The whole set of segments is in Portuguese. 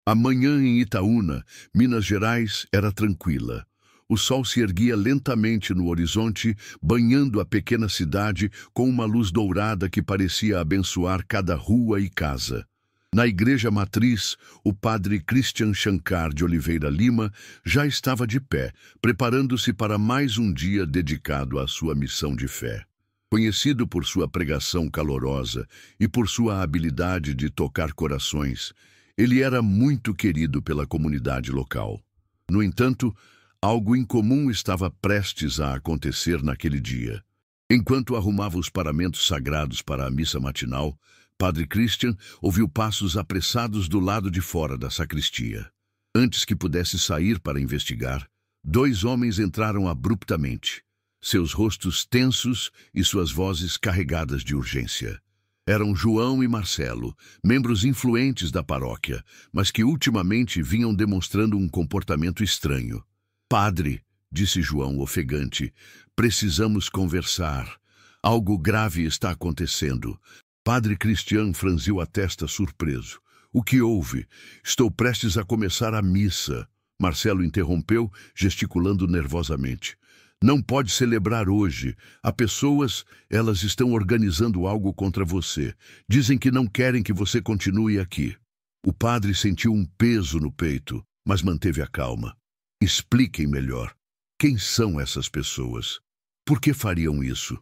A manhã em Itaúna, Minas Gerais, era tranquila. O sol se erguia lentamente no horizonte, banhando a pequena cidade com uma luz dourada que parecia abençoar cada rua e casa. Na igreja matriz, o padre Christian Shankar de Oliveira Lima já estava de pé, preparando-se para mais um dia dedicado à sua missão de fé. Conhecido por sua pregação calorosa e por sua habilidade de tocar corações, ele era muito querido pela comunidade local. No entanto, algo incomum estava prestes a acontecer naquele dia. Enquanto arrumava os paramentos sagrados para a missa matinal, Padre Christian ouviu passos apressados do lado de fora da sacristia. Antes que pudesse sair para investigar, 2 homens entraram abruptamente, seus rostos tensos e suas vozes carregadas de urgência. Eram João e Marcelo, membros influentes da paróquia, mas que ultimamente vinham demonstrando um comportamento estranho. "Padre", disse João ofegante, "precisamos conversar. Algo grave está acontecendo." Padre Christian franziu a testa surpreso. "O que houve? Estou prestes a começar a missa." Marcelo interrompeu, gesticulando nervosamente. "Não pode celebrar hoje. Há pessoas, elas estão organizando algo contra você. Dizem que não querem que você continue aqui." O padre sentiu um peso no peito, mas manteve a calma. "Expliquem melhor. Quem são essas pessoas? Por que fariam isso?"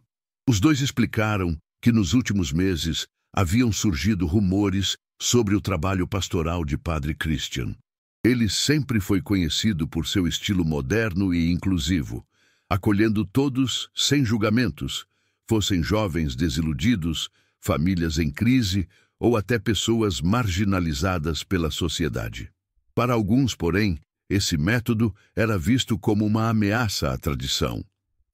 Os 2 explicaram que nos últimos meses haviam surgido rumores sobre o trabalho pastoral de Padre Christian. Ele sempre foi conhecido por seu estilo moderno e inclusivo, acolhendo todos sem julgamentos, fossem jovens desiludidos, famílias em crise ou até pessoas marginalizadas pela sociedade. Para alguns, porém, esse método era visto como uma ameaça à tradição.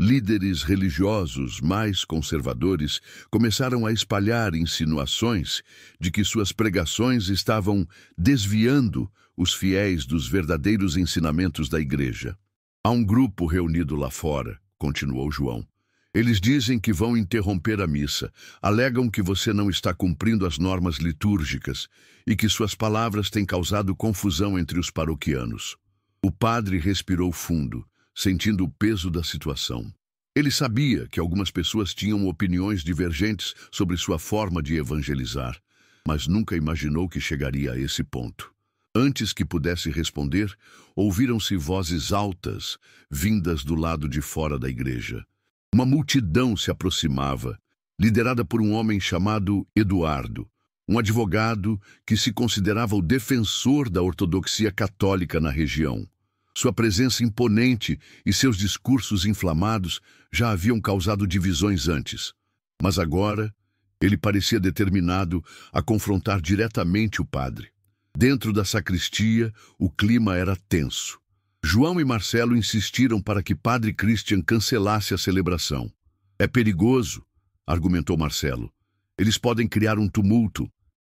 Líderes religiosos mais conservadores começaram a espalhar insinuações de que suas pregações estavam desviando os fiéis dos verdadeiros ensinamentos da igreja. "Há um grupo reunido lá fora", continuou João. "Eles dizem que vão interromper a missa, alegam que você não está cumprindo as normas litúrgicas e que suas palavras têm causado confusão entre os paroquianos." O padre respirou fundo, sentindo o peso da situação. Ele sabia que algumas pessoas tinham opiniões divergentes sobre sua forma de evangelizar, mas nunca imaginou que chegaria a esse ponto. Antes que pudesse responder, ouviram-se vozes altas, vindas do lado de fora da igreja. Uma multidão se aproximava, liderada por um homem chamado Eduardo, um advogado que se considerava o defensor da ortodoxia católica na região. Sua presença imponente e seus discursos inflamados já haviam causado divisões antes, mas agora ele parecia determinado a confrontar diretamente o padre. Dentro da sacristia, o clima era tenso. João e Marcelo insistiram para que Padre Christian cancelasse a celebração. "É perigoso", argumentou Marcelo. "Eles podem criar um tumulto.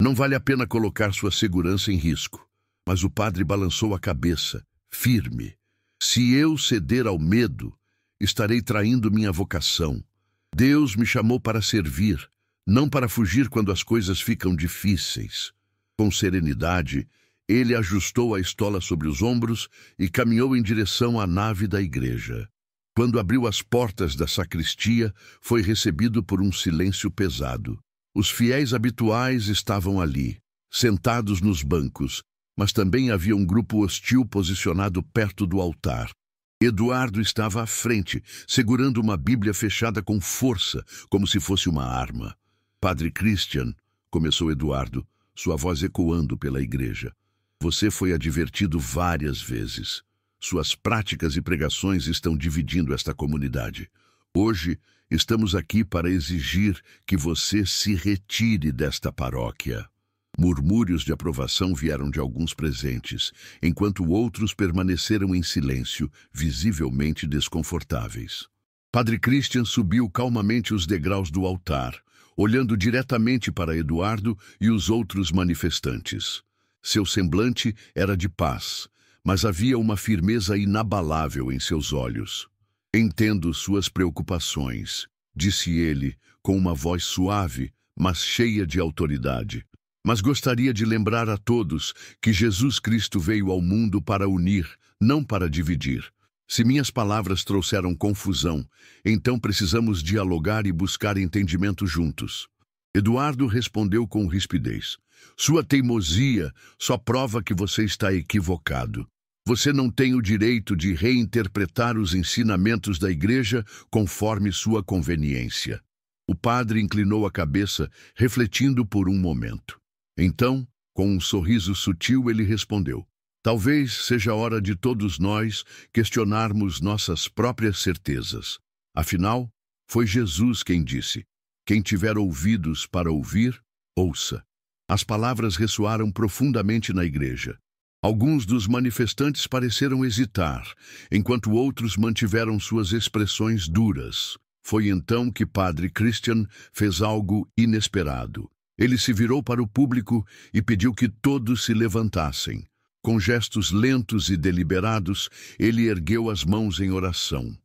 Não vale a pena colocar sua segurança em risco." Mas o padre balançou a cabeça, firme. "Se eu ceder ao medo, estarei traindo minha vocação. Deus me chamou para servir, não para fugir quando as coisas ficam difíceis." Com serenidade, ele ajustou a estola sobre os ombros e caminhou em direção à nave da igreja. Quando abriu as portas da sacristia, foi recebido por um silêncio pesado. Os fiéis habituais estavam ali, sentados nos bancos, mas também havia um grupo hostil posicionado perto do altar. Eduardo estava à frente, segurando uma Bíblia fechada com força, como se fosse uma arma. "Padre Christian", começou Eduardo, sua voz ecoando pela igreja, "você foi advertido várias vezes. Suas práticas e pregações estão dividindo esta comunidade. Hoje, estamos aqui para exigir que você se retire desta paróquia." Murmúrios de aprovação vieram de alguns presentes, enquanto outros permaneceram em silêncio, visivelmente desconfortáveis. Padre Christian subiu calmamente os degraus do altar, olhando diretamente para Eduardo e os outros manifestantes. Seu semblante era de paz, mas havia uma firmeza inabalável em seus olhos. "Entendo suas preocupações", disse ele, com uma voz suave, mas cheia de autoridade. Mas gostaria de lembrar a todos que Jesus Cristo veio ao mundo para unir, não para dividir. Se minhas palavras trouxeram confusão, então precisamos dialogar e buscar entendimento juntos. Eduardo respondeu com rispidez. Sua teimosia só prova que você está equivocado. Você não tem o direito de reinterpretar os ensinamentos da igreja conforme sua conveniência. O padre inclinou a cabeça, refletindo por um momento. Então, com um sorriso sutil, ele respondeu. Talvez seja a hora de todos nós questionarmos nossas próprias certezas. Afinal, foi Jesus quem disse, quem tiver ouvidos para ouvir, ouça. As palavras ressoaram profundamente na igreja. Alguns dos manifestantes pareceram hesitar, enquanto outros mantiveram suas expressões duras. Foi então que Padre Christian fez algo inesperado. Ele se virou para o público e pediu que todos se levantassem. Com gestos lentos e deliberados, ele ergueu as mãos em oração.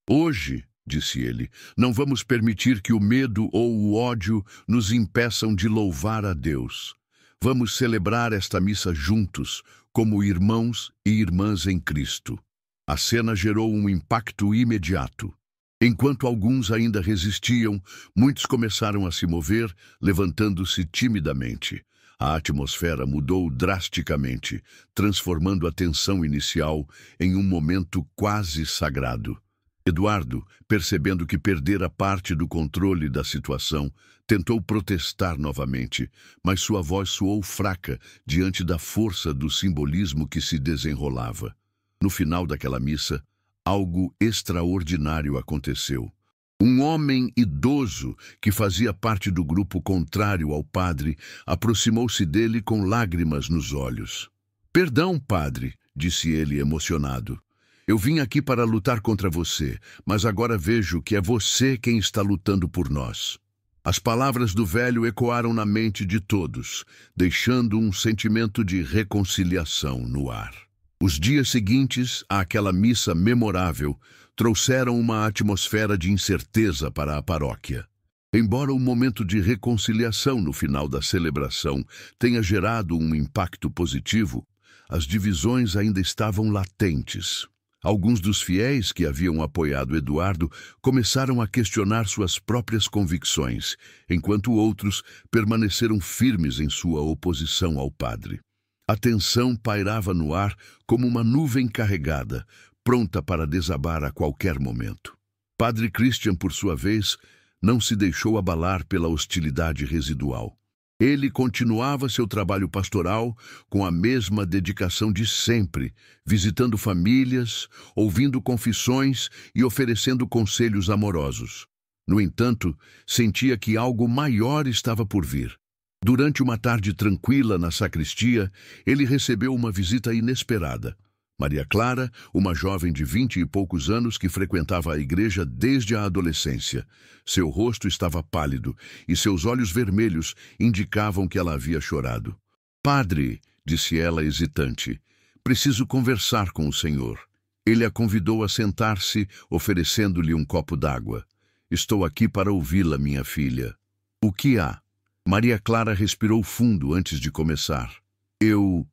Hoje, disse ele, não vamos permitir que o medo ou o ódio nos impeçam de louvar a Deus. Vamos celebrar esta missa juntos, como irmãos e irmãs em Cristo. A cena gerou um impacto imediato. Enquanto alguns ainda resistiam, muitos começaram a se mover, levantando-se timidamente. A atmosfera mudou drasticamente, transformando a tensão inicial em um momento quase sagrado. Eduardo, percebendo que perdera parte do controle da situação, tentou protestar novamente, mas sua voz soou fraca diante da força do simbolismo que se desenrolava. No final daquela missa, algo extraordinário aconteceu. Um homem idoso, que fazia parte do grupo contrário ao padre, aproximou-se dele com lágrimas nos olhos. Perdão, padre, disse ele emocionado. Eu vim aqui para lutar contra você, mas agora vejo que é você quem está lutando por nós. As palavras do velho ecoaram na mente de todos, deixando um sentimento de reconciliação no ar. Os dias seguintes àquela missa memorável trouxeram uma atmosfera de incerteza para a paróquia. Embora o momento de reconciliação no final da celebração tenha gerado um impacto positivo, as divisões ainda estavam latentes. Alguns dos fiéis que haviam apoiado Eduardo começaram a questionar suas próprias convicções, enquanto outros permaneceram firmes em sua oposição ao padre. A tensão pairava no ar como uma nuvem carregada, pronta para desabar a qualquer momento. Padre Christian, por sua vez, não se deixou abalar pela hostilidade residual. Ele continuava seu trabalho pastoral com a mesma dedicação de sempre, visitando famílias, ouvindo confissões e oferecendo conselhos amorosos. No entanto, sentia que algo maior estava por vir. Durante uma tarde tranquila na sacristia, ele recebeu uma visita inesperada. Maria Clara, uma jovem de 20 e poucos anos que frequentava a igreja desde a adolescência. Seu rosto estava pálido e seus olhos vermelhos indicavam que ela havia chorado. Padre, disse ela hesitante, preciso conversar com o senhor. Ele a convidou a sentar-se, oferecendo-lhe um copo d'água. Estou aqui para ouvi-la, minha filha. O que há? Maria Clara respirou fundo antes de começar. Eu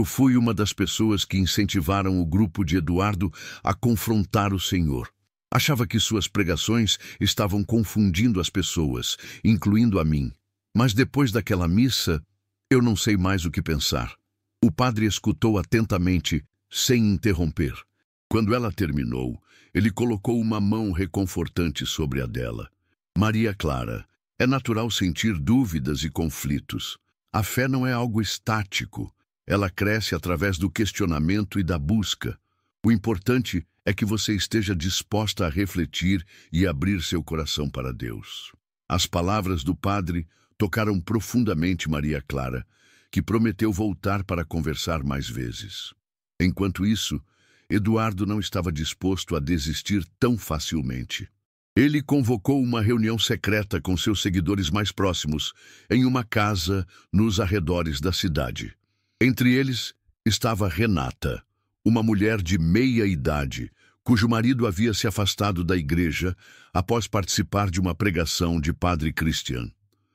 fui uma das pessoas que incentivaram o grupo de Eduardo a confrontar o Senhor. Achava que suas pregações estavam confundindo as pessoas, incluindo a mim. Mas depois daquela missa, eu não sei mais o que pensar. O padre escutou atentamente, sem interromper. Quando ela terminou, ele colocou uma mão reconfortante sobre a dela. Maria Clara, é natural sentir dúvidas e conflitos. A fé não é algo estático. Ela cresce através do questionamento e da busca. O importante é que você esteja disposta a refletir e abrir seu coração para Deus. As palavras do padre tocaram profundamente Maria Clara, que prometeu voltar para conversar mais vezes. Enquanto isso, Eduardo não estava disposto a desistir tão facilmente. Ele convocou uma reunião secreta com seus seguidores mais próximos, em uma casa nos arredores da cidade. Entre eles estava Renata, uma mulher de meia idade, cujo marido havia se afastado da igreja após participar de uma pregação de Padre Christian.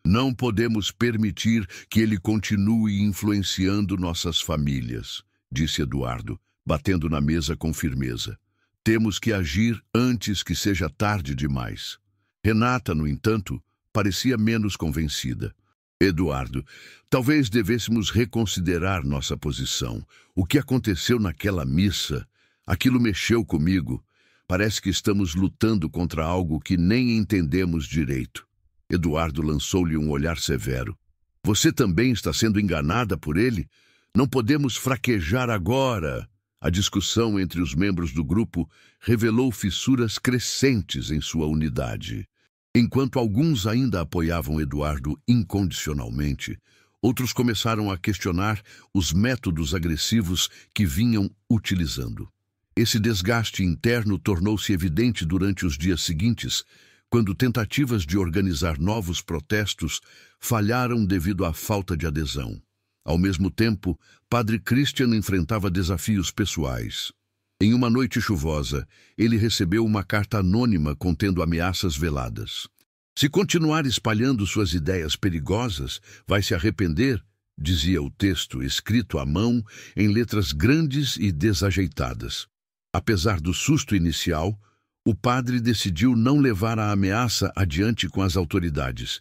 Não podemos permitir que ele continue influenciando nossas famílias, disse Eduardo, batendo na mesa com firmeza. Temos que agir antes que seja tarde demais. Renata, no entanto, parecia menos convencida. Eduardo, talvez devêssemos reconsiderar nossa posição. O que aconteceu naquela missa? Aquilo mexeu comigo. Parece que estamos lutando contra algo que nem entendemos direito. Eduardo lançou-lhe um olhar severo. Você também está sendo enganada por ele? Não podemos fraquejar agora. A discussão entre os membros do grupo revelou fissuras crescentes em sua unidade. Enquanto alguns ainda apoiavam Eduardo incondicionalmente, outros começaram a questionar os métodos agressivos que vinham utilizando. Esse desgaste interno tornou-se evidente durante os dias seguintes, quando tentativas de organizar novos protestos falharam devido à falta de adesão. Ao mesmo tempo, Padre Christian enfrentava desafios pessoais. Em uma noite chuvosa, ele recebeu uma carta anônima contendo ameaças veladas. Se continuar espalhando suas ideias perigosas, vai se arrepender, dizia o texto, escrito à mão em letras grandes e desajeitadas. Apesar do susto inicial, o padre decidiu não levar a ameaça adiante com as autoridades.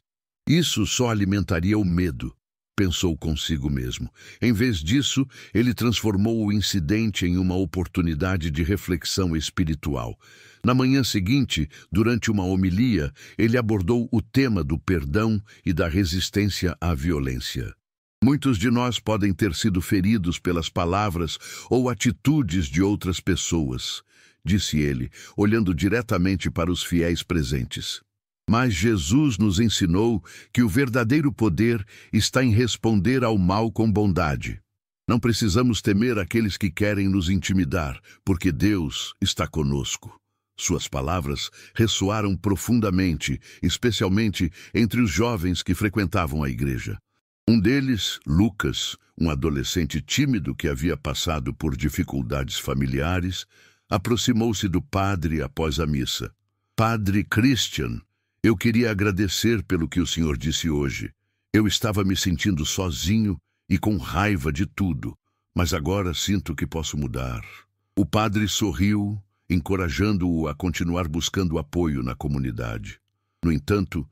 Isso só alimentaria o medo, pensou consigo mesmo. Em vez disso, ele transformou o incidente em uma oportunidade de reflexão espiritual. Na manhã seguinte, durante uma homilia, ele abordou o tema do perdão e da resistência à violência. Muitos de nós podem ter sido feridos pelas palavras ou atitudes de outras pessoas, disse ele, olhando diretamente para os fiéis presentes. Mas Jesus nos ensinou que o verdadeiro poder está em responder ao mal com bondade. Não precisamos temer aqueles que querem nos intimidar, porque Deus está conosco. Suas palavras ressoaram profundamente, especialmente entre os jovens que frequentavam a igreja. Um deles, Lucas, um adolescente tímido que havia passado por dificuldades familiares, aproximou-se do padre após a missa. Padre Christian, eu queria agradecer pelo que o senhor disse hoje. Eu estava me sentindo sozinho e com raiva de tudo, mas agora sinto que posso mudar. O padre sorriu, encorajando-o a continuar buscando apoio na comunidade. No entanto,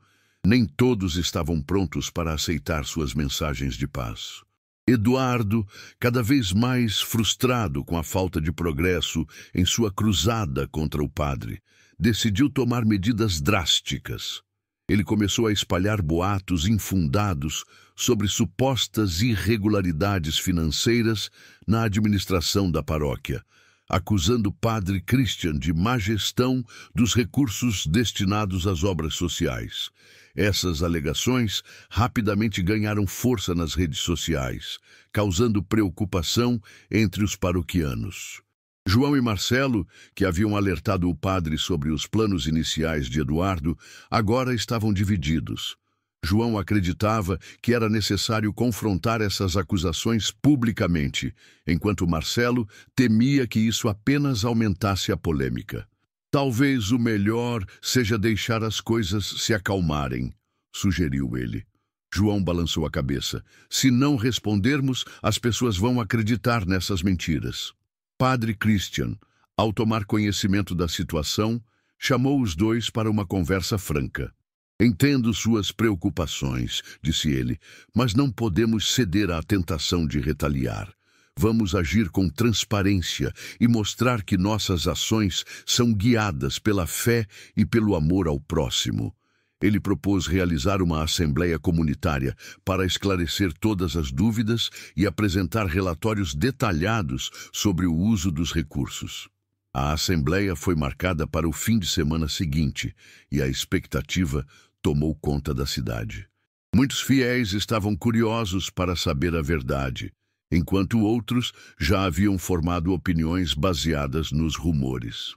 nem todos estavam prontos para aceitar suas mensagens de paz. Eduardo, cada vez mais frustrado com a falta de progresso em sua cruzada contra o padre, decidiu tomar medidas drásticas. Ele começou a espalhar boatos infundados sobre supostas irregularidades financeiras na administração da paróquia, acusando o padre Christian de má gestão dos recursos destinados às obras sociais. Essas alegações rapidamente ganharam força nas redes sociais, causando preocupação entre os paroquianos. João e Marcelo, que haviam alertado o padre sobre os planos iniciais de Eduardo, agora estavam divididos. João acreditava que era necessário confrontar essas acusações publicamente, enquanto Marcelo temia que isso apenas aumentasse a polêmica. Talvez o melhor seja deixar as coisas se acalmarem, sugeriu ele. João balançou a cabeça. Se não respondermos, as pessoas vão acreditar nessas mentiras. Padre Christian, ao tomar conhecimento da situação, chamou os dois para uma conversa franca. Entendo suas preocupações, disse ele, mas não podemos ceder à tentação de retaliar. Vamos agir com transparência e mostrar que nossas ações são guiadas pela fé e pelo amor ao próximo. Ele propôs realizar uma assembleia comunitária para esclarecer todas as dúvidas e apresentar relatórios detalhados sobre o uso dos recursos. A assembleia foi marcada para o fim de semana seguinte e a expectativa tomou conta da cidade. Muitos fiéis estavam curiosos para saber a verdade, enquanto outros já haviam formado opiniões baseadas nos rumores.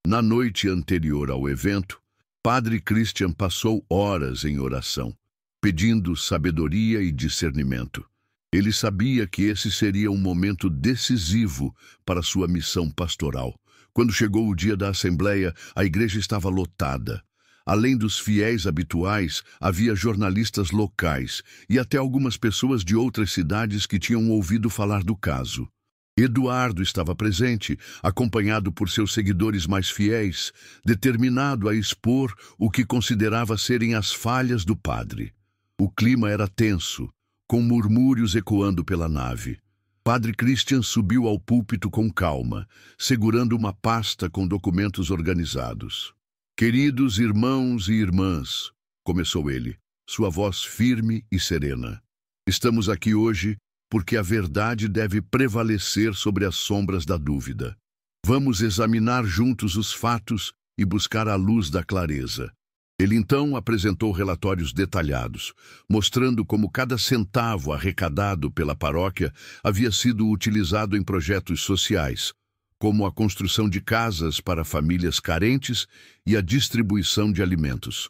Na noite anterior ao evento, Padre Christian passou horas em oração, pedindo sabedoria e discernimento. Ele sabia que esse seria um momento decisivo para sua missão pastoral. Quando chegou o dia da assembleia, a igreja estava lotada. Além dos fiéis habituais, havia jornalistas locais e até algumas pessoas de outras cidades que tinham ouvido falar do caso. Eduardo estava presente, acompanhado por seus seguidores mais fiéis, determinado a expor o que considerava serem as falhas do padre. O clima era tenso, com murmúrios ecoando pela nave. Padre Christian subiu ao púlpito com calma, segurando uma pasta com documentos organizados. "Queridos irmãos e irmãs", começou ele, sua voz firme e serena. "Estamos aqui hoje porque a verdade deve prevalecer sobre as sombras da dúvida. Vamos examinar juntos os fatos e buscar a luz da clareza." Ele então apresentou relatórios detalhados, mostrando como cada centavo arrecadado pela paróquia havia sido utilizado em projetos sociais, como a construção de casas para famílias carentes e a distribuição de alimentos.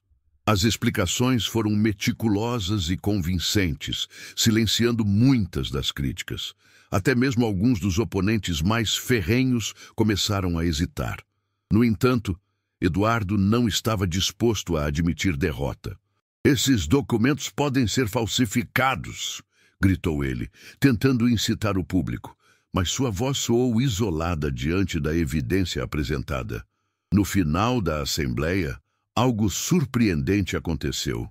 As explicações foram meticulosas e convincentes, silenciando muitas das críticas. Até mesmo alguns dos oponentes mais ferrenhos começaram a hesitar. No entanto, Eduardo não estava disposto a admitir derrota. "Esses documentos podem ser falsificados", gritou ele, tentando incitar o público, mas sua voz soou isolada diante da evidência apresentada. No final da assembleia, algo surpreendente aconteceu.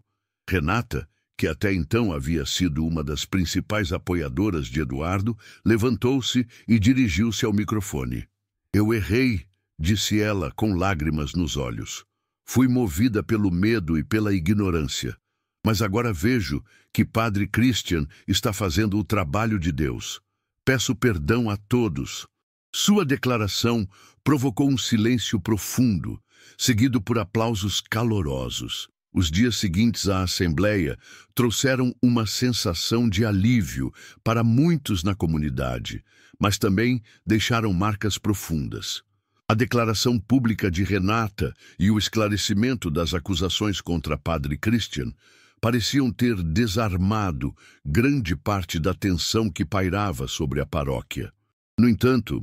Renata, que até então havia sido uma das principais apoiadoras de Eduardo, levantou-se e dirigiu-se ao microfone. "Eu errei", disse ela com lágrimas nos olhos. "Fui movida pelo medo e pela ignorância. Mas agora vejo que Padre Christian está fazendo o trabalho de Deus. Peço perdão a todos." Sua declaração provocou um silêncio profundo, seguido por aplausos calorosos. Os dias seguintes à assembleia trouxeram uma sensação de alívio para muitos na comunidade, mas também deixaram marcas profundas. A declaração pública de Renata e o esclarecimento das acusações contra Padre Christian pareciam ter desarmado grande parte da tensão que pairava sobre a paróquia. No entanto,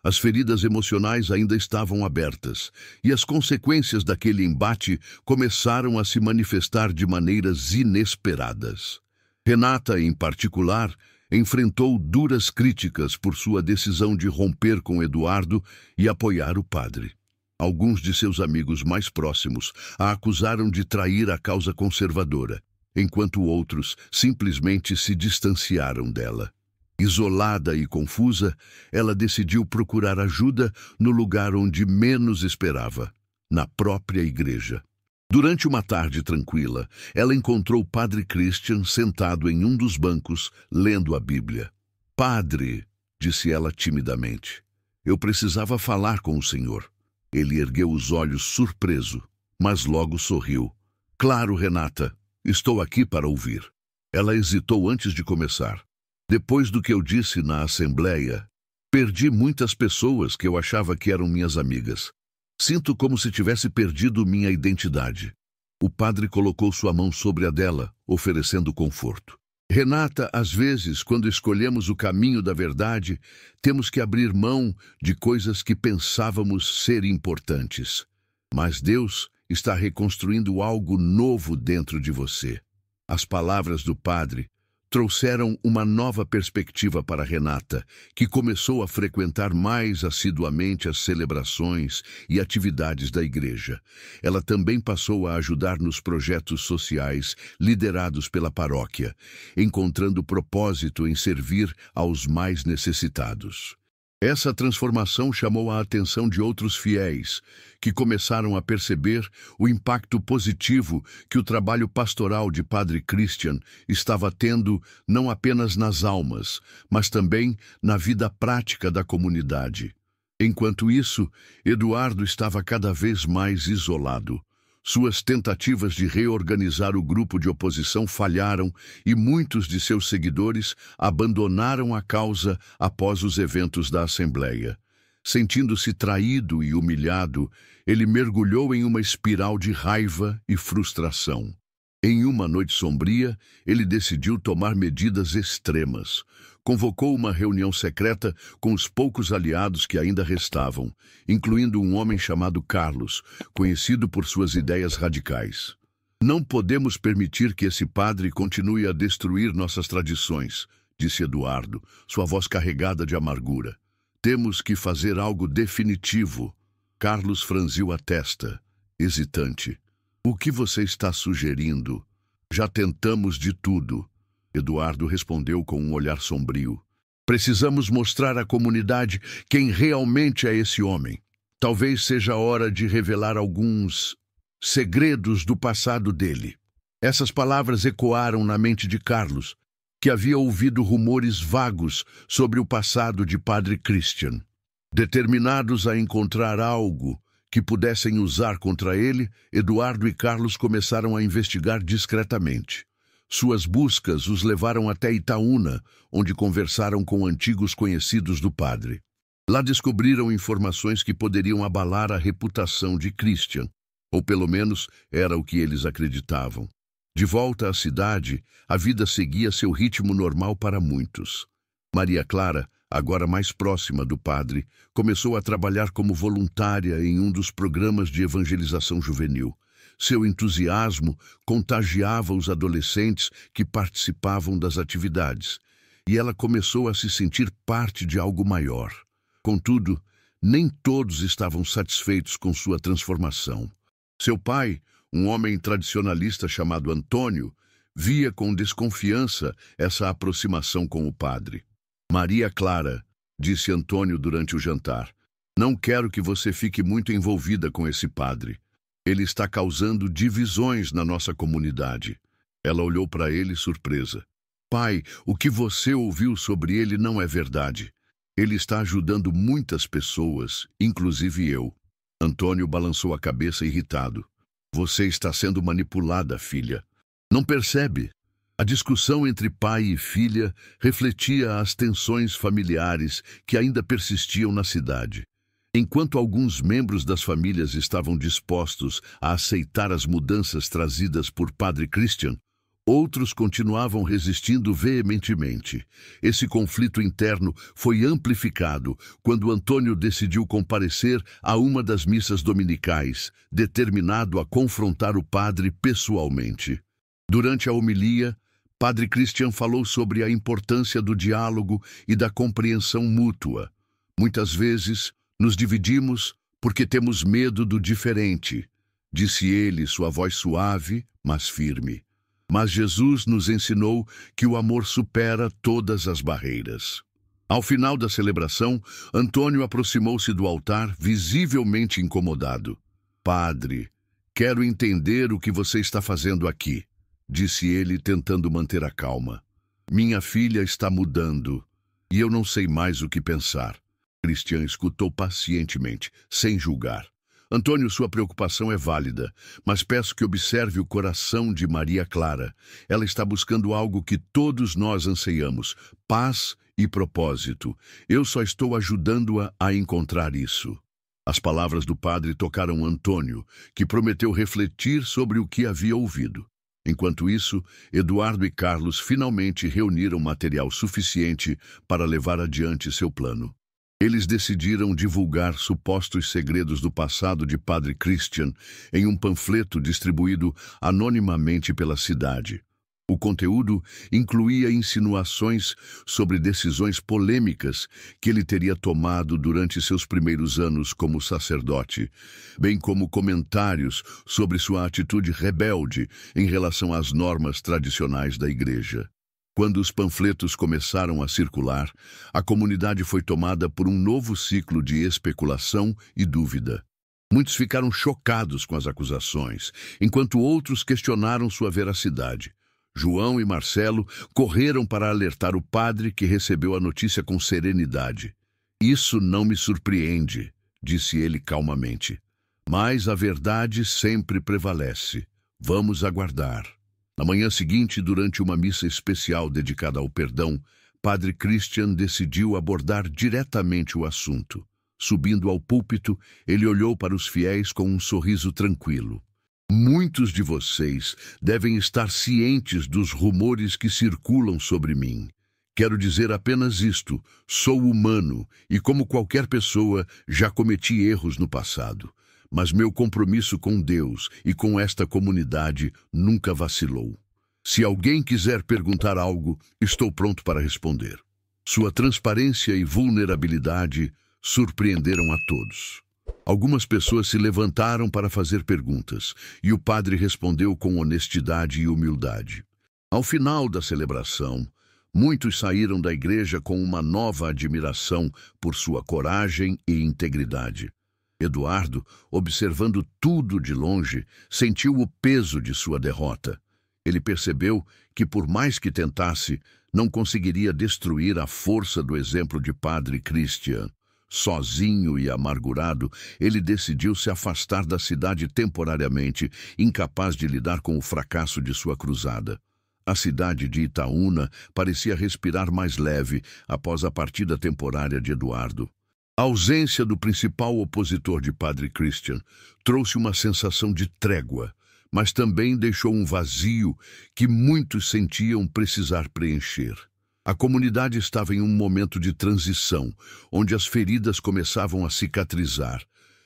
as feridas emocionais ainda estavam abertas, e as consequências daquele embate começaram a se manifestar de maneiras inesperadas. Renata, em particular, enfrentou duras críticas por sua decisão de romper com Eduardo e apoiar o padre. Alguns de seus amigos mais próximos a acusaram de trair a causa conservadora, enquanto outros simplesmente se distanciaram dela. Isolada e confusa, ela decidiu procurar ajuda no lugar onde menos esperava, na própria igreja. Durante uma tarde tranquila, ela encontrou Padre Christian sentado em um dos bancos, lendo a Bíblia. "Padre", disse ela timidamente, "eu precisava falar com o senhor." Ele ergueu os olhos surpreso, mas logo sorriu. "Claro, Renata, estou aqui para ouvir." Ela hesitou antes de começar. "Depois do que eu disse na assembleia, perdi muitas pessoas que eu achava que eram minhas amigas. Sinto como se tivesse perdido minha identidade." O padre colocou sua mão sobre a dela, oferecendo conforto. "Renata, às vezes, quando escolhemos o caminho da verdade, temos que abrir mão de coisas que pensávamos ser importantes. Mas Deus está reconstruindo algo novo dentro de você." As palavras do padre trouxeram uma nova perspectiva para Renata, que começou a frequentar mais assiduamente as celebrações e atividades da igreja. Ela também passou a ajudar nos projetos sociais liderados pela paróquia, encontrando propósito em servir aos mais necessitados. Essa transformação chamou a atenção de outros fiéis, que começaram a perceber o impacto positivo que o trabalho pastoral de Padre Christian estava tendo não apenas nas almas, mas também na vida prática da comunidade. Enquanto isso, Eduardo estava cada vez mais isolado. Suas tentativas de reorganizar o grupo de oposição falharam e muitos de seus seguidores abandonaram a causa após os eventos da Assembleia. Sentindo-se traído e humilhado, ele mergulhou em uma espiral de raiva e frustração. Em uma noite sombria, ele decidiu tomar medidas extremas. convocou uma reunião secreta com os poucos aliados que ainda restavam, incluindo um homem chamado Carlos, conhecido por suas ideias radicais. Não podemos permitir que esse padre continue a destruir nossas tradições, disse Eduardo, sua voz carregada de amargura. Temos que fazer algo definitivo. Carlos franziu a testa, hesitante. O que você está sugerindo? Já tentamos de tudo. Eduardo respondeu com um olhar sombrio. Precisamos mostrar à comunidade quem realmente é esse homem. Talvez seja a hora de revelar alguns segredos do passado dele. Essas palavras ecoaram na mente de Carlos, que havia ouvido rumores vagos sobre o passado de Padre Christian. Determinados a encontrar algo que pudessem usar contra ele, Eduardo e Carlos começaram a investigar discretamente. Suas buscas os levaram até Itaúna, onde conversaram com antigos conhecidos do padre. Lá descobriram informações que poderiam abalar a reputação de Christian, ou pelo menos era o que eles acreditavam. De volta à cidade, a vida seguia seu ritmo normal para muitos. Maria Clara, agora mais próxima do padre, começou a trabalhar como voluntária em um dos programas de evangelização juvenil. Seu entusiasmo contagiava os adolescentes que participavam das atividades, e ela começou a se sentir parte de algo maior. Contudo, nem todos estavam satisfeitos com sua transformação. Seu pai, um homem tradicionalista chamado Antônio, via com desconfiança essa aproximação com o padre. Maria Clara, disse Antônio durante o jantar, não quero que você fique muito envolvida com esse padre. Ele está causando divisões na nossa comunidade. Ela olhou para ele surpresa. Pai, o que você ouviu sobre ele não é verdade. Ele está ajudando muitas pessoas, inclusive eu. Antônio balançou a cabeça irritado. Você está sendo manipulada, filha. Não percebe? A discussão entre pai e filha refletia as tensões familiares que ainda persistiam na cidade. Enquanto alguns membros das famílias estavam dispostos a aceitar as mudanças trazidas por Padre Christian, outros continuavam resistindo veementemente. Esse conflito interno foi amplificado quando Antônio decidiu comparecer a uma das missas dominicais, determinado a confrontar o padre pessoalmente. Durante a homilia, Padre Christian falou sobre a importância do diálogo e da compreensão mútua. Muitas vezes, nos dividimos porque temos medo do diferente, disse ele, sua voz suave, mas firme. Mas Jesus nos ensinou que o amor supera todas as barreiras. Ao final da celebração, Antônio aproximou-se do altar, visivelmente incomodado. Padre, quero entender o que você está fazendo aqui, disse ele, tentando manter a calma. Minha filha está mudando, e eu não sei mais o que pensar. Christian escutou pacientemente, sem julgar. Antônio, sua preocupação é válida, mas peço que observe o coração de Maria Clara. Ela está buscando algo que todos nós anseiamos, paz e propósito. Eu só estou ajudando-a a encontrar isso. As palavras do padre tocaram Antônio, que prometeu refletir sobre o que havia ouvido. Enquanto isso, Eduardo e Carlos finalmente reuniram material suficiente para levar adiante seu plano. Eles decidiram divulgar supostos segredos do passado de Padre Christian em um panfleto distribuído anonimamente pela cidade. O conteúdo incluía insinuações sobre decisões polêmicas que ele teria tomado durante seus primeiros anos como sacerdote, bem como comentários sobre sua atitude rebelde em relação às normas tradicionais da Igreja. Quando os panfletos começaram a circular, a comunidade foi tomada por um novo ciclo de especulação e dúvida. Muitos ficaram chocados com as acusações, enquanto outros questionaram sua veracidade. João e Marcelo correram para alertar o padre, que recebeu a notícia com serenidade. Isso não me surpreende, disse ele calmamente. Mas a verdade sempre prevalece. Vamos aguardar. Na manhã seguinte, durante uma missa especial dedicada ao perdão, Padre Christian decidiu abordar diretamente o assunto. Subindo ao púlpito, ele olhou para os fiéis com um sorriso tranquilo. Muitos de vocês devem estar cientes dos rumores que circulam sobre mim. Quero dizer apenas isto: sou humano e, como qualquer pessoa, já cometi erros no passado. Mas meu compromisso com Deus e com esta comunidade nunca vacilou. Se alguém quiser perguntar algo, estou pronto para responder. Sua transparência e vulnerabilidade surpreenderam a todos. Algumas pessoas se levantaram para fazer perguntas, e o padre respondeu com honestidade e humildade. Ao final da celebração, muitos saíram da igreja com uma nova admiração por sua coragem e integridade. Eduardo, observando tudo de longe, sentiu o peso de sua derrota. Ele percebeu que, por mais que tentasse, não conseguiria destruir a força do exemplo de Padre Christian. Sozinho e amargurado, ele decidiu se afastar da cidade temporariamente, incapaz de lidar com o fracasso de sua cruzada. A cidade de Itaúna parecia respirar mais leve após a partida temporária de Eduardo. A ausência do principal opositor de Padre Christian trouxe uma sensação de trégua, mas também deixou um vazio que muitos sentiam precisar preencher. A comunidade estava em um momento de transição, onde as feridas começavam a cicatrizar,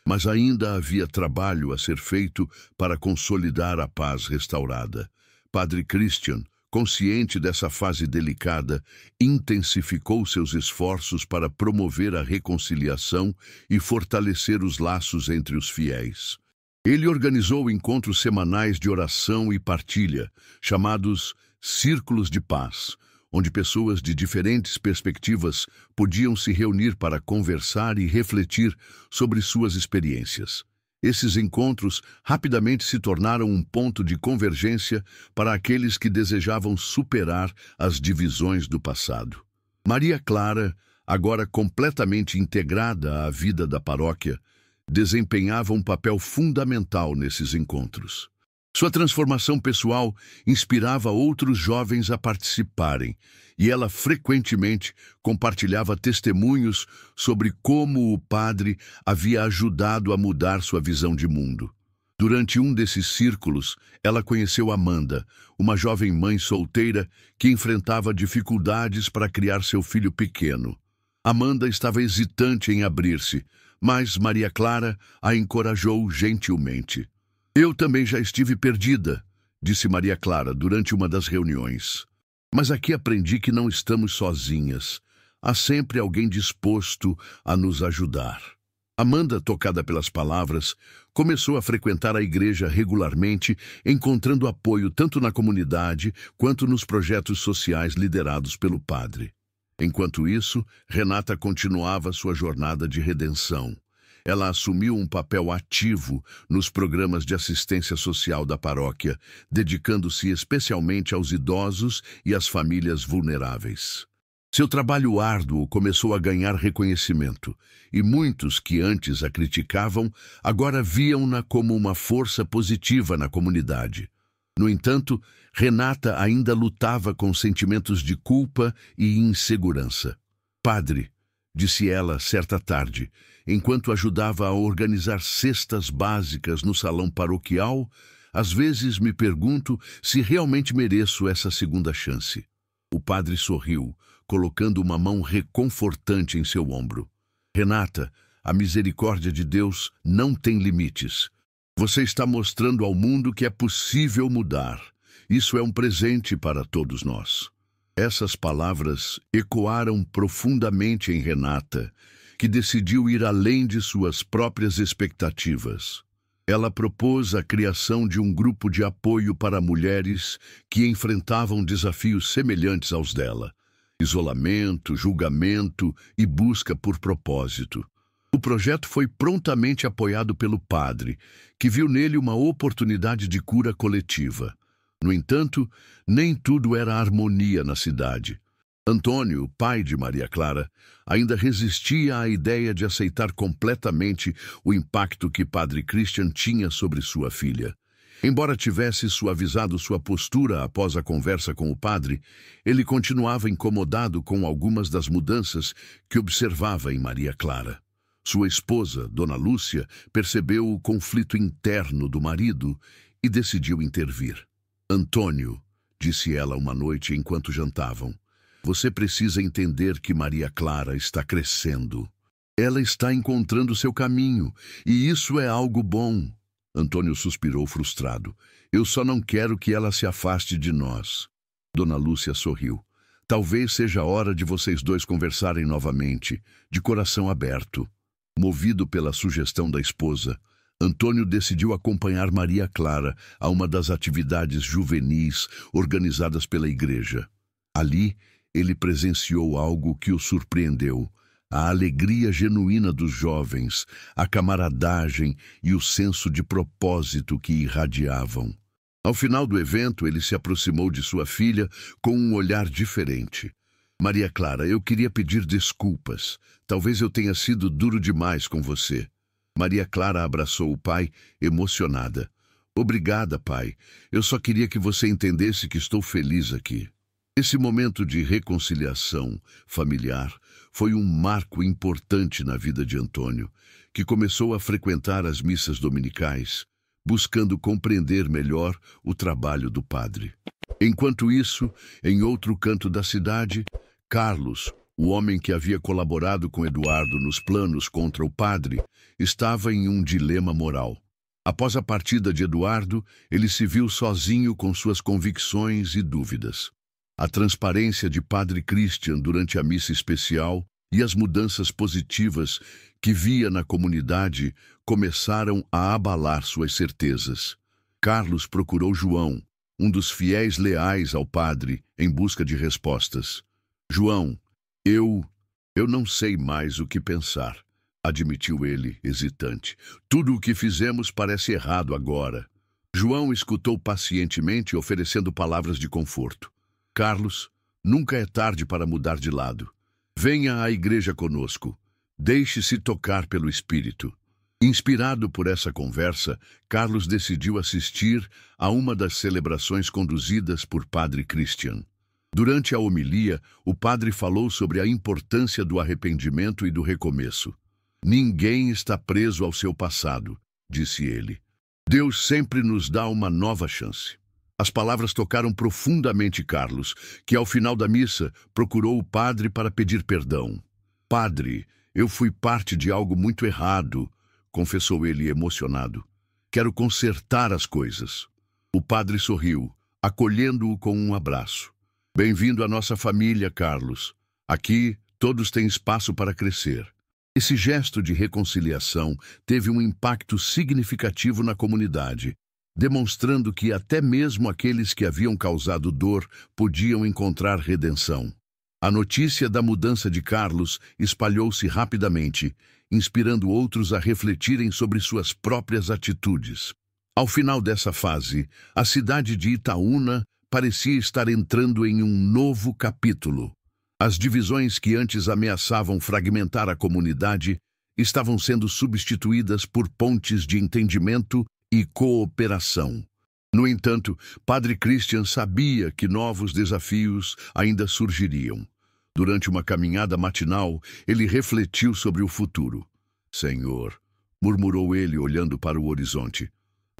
mas ainda havia trabalho a ser feito para consolidar a paz restaurada. Padre Christian, consciente dessa fase delicada, intensificou seus esforços para promover a reconciliação e fortalecer os laços entre os fiéis. Ele organizou encontros semanais de oração e partilha, chamados Círculos de Paz, onde pessoas de diferentes perspectivas podiam se reunir para conversar e refletir sobre suas experiências. Esses encontros rapidamente se tornaram um ponto de convergência para aqueles que desejavam superar as divisões do passado. Maria Clara, agora completamente integrada à vida da paróquia, desempenhava um papel fundamental nesses encontros. Sua transformação pessoal inspirava outros jovens a participarem, e ela frequentemente compartilhava testemunhos sobre como o padre havia ajudado a mudar sua visão de mundo. Durante um desses círculos, ela conheceu Amanda, uma jovem mãe solteira que enfrentava dificuldades para criar seu filho pequeno. Amanda estava hesitante em abrir-se, mas Maria Clara a encorajou gentilmente. Eu também já estive perdida, disse Maria Clara durante uma das reuniões. Mas aqui aprendi que não estamos sozinhas. Há sempre alguém disposto a nos ajudar. Amanda, tocada pelas palavras, começou a frequentar a igreja regularmente, encontrando apoio tanto na comunidade quanto nos projetos sociais liderados pelo padre. Enquanto isso, Renata continuava sua jornada de redenção. Ela assumiu um papel ativo nos programas de assistência social da paróquia, dedicando-se especialmente aos idosos e às famílias vulneráveis. Seu trabalho árduo começou a ganhar reconhecimento, e muitos que antes a criticavam agora viam-na como uma força positiva na comunidade. No entanto, Renata ainda lutava com sentimentos de culpa e insegurança. Padre, disse ela certa tarde, enquanto ajudava a organizar cestas básicas no salão paroquial, às vezes me pergunto se realmente mereço essa segunda chance. O padre sorriu, colocando uma mão reconfortante em seu ombro. Renata, a misericórdia de Deus não tem limites. Você está mostrando ao mundo que é possível mudar. Isso é um presente para todos nós. Essas palavras ecoaram profundamente em Renata, que decidiu ir além de suas próprias expectativas. Ela propôs a criação de um grupo de apoio para mulheres que enfrentavam desafios semelhantes aos dela: isolamento, julgamento e busca por propósito. O projeto foi prontamente apoiado pelo padre, que viu nele uma oportunidade de cura coletiva. No entanto, nem tudo era harmonia na cidade. Antônio, pai de Maria Clara, ainda resistia à ideia de aceitar completamente o impacto que Padre Christian tinha sobre sua filha. Embora tivesse suavizado sua postura após a conversa com o padre, ele continuava incomodado com algumas das mudanças que observava em Maria Clara. Sua esposa, Dona Lúcia, percebeu o conflito interno do marido e decidiu intervir. Antônio, disse ela uma noite enquanto jantavam, Você precisa entender que Maria Clara está crescendo. Ela está encontrando seu caminho, e isso é algo bom. Antônio suspirou frustrado. Eu só não quero que ela se afaste de nós. Dona Lúcia sorriu. Talvez seja a hora de vocês dois conversarem novamente, de coração aberto. Movido pela sugestão da esposa, Antônio decidiu acompanhar Maria Clara a uma das atividades juvenis organizadas pela igreja. Ali, ele presenciou algo que o surpreendeu: a alegria genuína dos jovens, a camaradagem e o senso de propósito que irradiavam. Ao final do evento, ele se aproximou de sua filha com um olhar diferente. Maria Clara, eu queria pedir desculpas. Talvez eu tenha sido duro demais com você. Maria Clara abraçou o pai, emocionada. Obrigada, pai. Eu só queria que você entendesse que estou feliz aqui. Esse momento de reconciliação familiar foi um marco importante na vida de Antônio, que começou a frequentar as missas dominicais, buscando compreender melhor o trabalho do padre. Enquanto isso, em outro canto da cidade, Carlos, o homem que havia colaborado com Eduardo nos planos contra o padre, estava em um dilema moral. Após a partida de Eduardo, ele se viu sozinho com suas convicções e dúvidas. A transparência de Padre Christian durante a missa especial e as mudanças positivas que via na comunidade começaram a abalar suas certezas. Carlos procurou João, um dos fiéis leais ao padre, em busca de respostas. João, eu não sei mais o que pensar, admitiu ele, hesitante. Tudo o que fizemos parece errado agora. João escutou pacientemente, oferecendo palavras de conforto. Carlos, nunca é tarde para mudar de lado. Venha à igreja conosco. Deixe-se tocar pelo Espírito. Inspirado por essa conversa, Carlos decidiu assistir a uma das celebrações conduzidas por Padre Christian. Durante a homilia, o padre falou sobre a importância do arrependimento e do recomeço. Ninguém está preso ao seu passado, disse ele. Deus sempre nos dá uma nova chance. As palavras tocaram profundamente Carlos, que ao final da missa procurou o padre para pedir perdão. Padre, eu fui parte de algo muito errado, confessou ele emocionado. Quero consertar as coisas. O padre sorriu, acolhendo-o com um abraço. Bem-vindo à nossa família, Carlos. Aqui, todos têm espaço para crescer. Esse gesto de reconciliação teve um impacto significativo na comunidade, demonstrando que até mesmo aqueles que haviam causado dor podiam encontrar redenção. A notícia da mudança de Carlos espalhou-se rapidamente, inspirando outros a refletirem sobre suas próprias atitudes. Ao final dessa fase, a cidade de Itaúna parecia estar entrando em um novo capítulo. As divisões que antes ameaçavam fragmentar a comunidade estavam sendo substituídas por pontes de entendimento e cooperação. No entanto, Padre Christian sabia que novos desafios ainda surgiriam. Durante uma caminhada matinal, ele refletiu sobre o futuro. Senhor, murmurou ele olhando para o horizonte,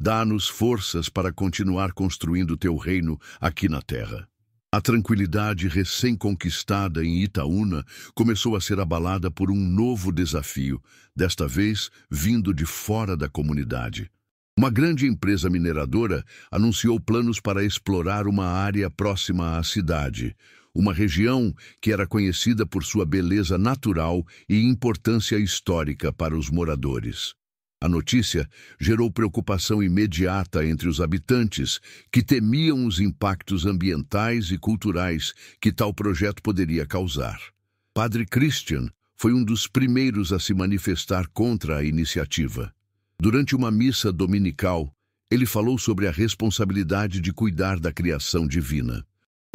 dá-nos forças para continuar construindo teu reino aqui na terra. A tranquilidade recém-conquistada em Itaúna começou a ser abalada por um novo desafio, desta vez vindo de fora da comunidade. Uma grande empresa mineradora anunciou planos para explorar uma área próxima à cidade, uma região que era conhecida por sua beleza natural e importância histórica para os moradores. A notícia gerou preocupação imediata entre os habitantes, que temiam os impactos ambientais e culturais que tal projeto poderia causar. Padre Christian foi um dos primeiros a se manifestar contra a iniciativa. Durante uma missa dominical, ele falou sobre a responsabilidade de cuidar da criação divina.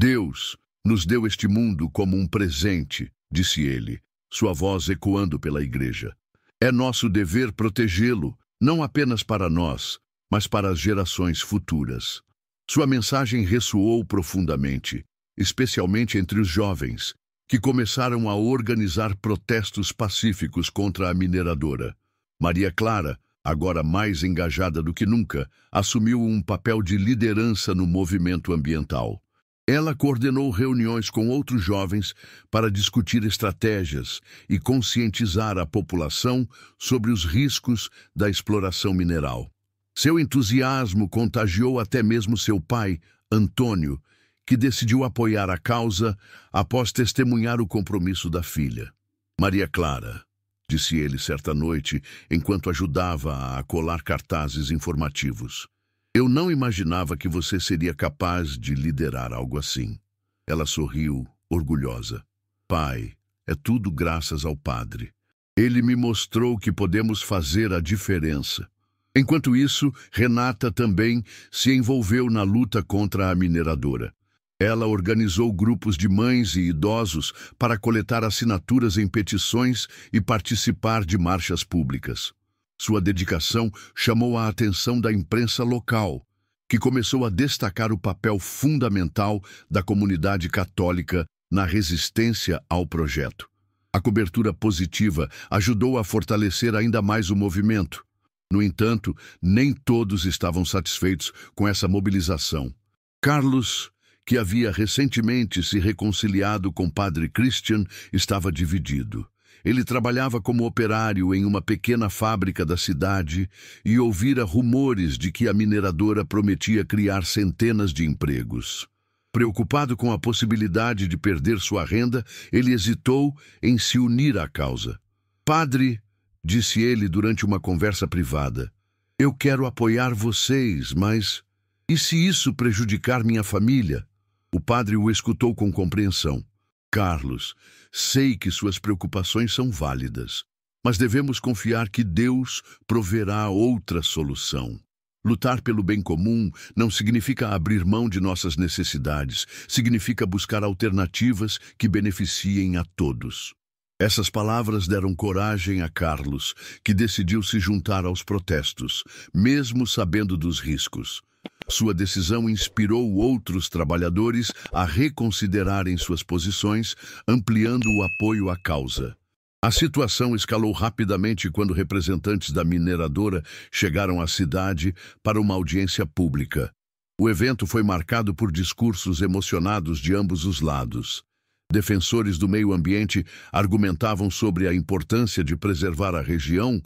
Deus nos deu este mundo como um presente, disse ele, sua voz ecoando pela igreja. É nosso dever protegê-lo, não apenas para nós, mas para as gerações futuras. Sua mensagem ressoou profundamente, especialmente entre os jovens, que começaram a organizar protestos pacíficos contra a mineradora. Maria Clara, agora mais engajada do que nunca, assumiu um papel de liderança no movimento ambiental. Ela coordenou reuniões com outros jovens para discutir estratégias e conscientizar a população sobre os riscos da exploração mineral. Seu entusiasmo contagiou até mesmo seu pai, Antônio, que decidiu apoiar a causa após testemunhar o compromisso da filha. Maria Clara, disse ele certa noite, enquanto ajudava a colar cartazes informativos. Eu não imaginava que você seria capaz de liderar algo assim. Ela sorriu, orgulhosa. Pai, é tudo graças ao padre. Ele me mostrou que podemos fazer a diferença. Enquanto isso, Renata também se envolveu na luta contra a mineradora. Ela organizou grupos de mães e idosos para coletar assinaturas em petições e participar de marchas públicas. Sua dedicação chamou a atenção da imprensa local, que começou a destacar o papel fundamental da comunidade católica na resistência ao projeto. A cobertura positiva ajudou a fortalecer ainda mais o movimento. No entanto, nem todos estavam satisfeitos com essa mobilização. Carlos, que havia recentemente se reconciliado com Padre Christian, estava dividido. Ele trabalhava como operário em uma pequena fábrica da cidade e ouvira rumores de que a mineradora prometia criar centenas de empregos. Preocupado com a possibilidade de perder sua renda, ele hesitou em se unir à causa. Padre, disse ele durante uma conversa privada, eu quero apoiar vocês, mas e se isso prejudicar minha família? O padre o escutou com compreensão. Carlos, sei que suas preocupações são válidas, mas devemos confiar que Deus proverá outra solução. Lutar pelo bem comum não significa abrir mão de nossas necessidades, significa buscar alternativas que beneficiem a todos. Essas palavras deram coragem a Carlos, que decidiu se juntar aos protestos, mesmo sabendo dos riscos. Sua decisão inspirou outros trabalhadores a reconsiderarem suas posições, ampliando o apoio à causa. A situação escalou rapidamente quando representantes da mineradora chegaram à cidade para uma audiência pública. O evento foi marcado por discursos emocionados de ambos os lados. Defensores do meio ambiente argumentavam sobre a importância de preservar a região,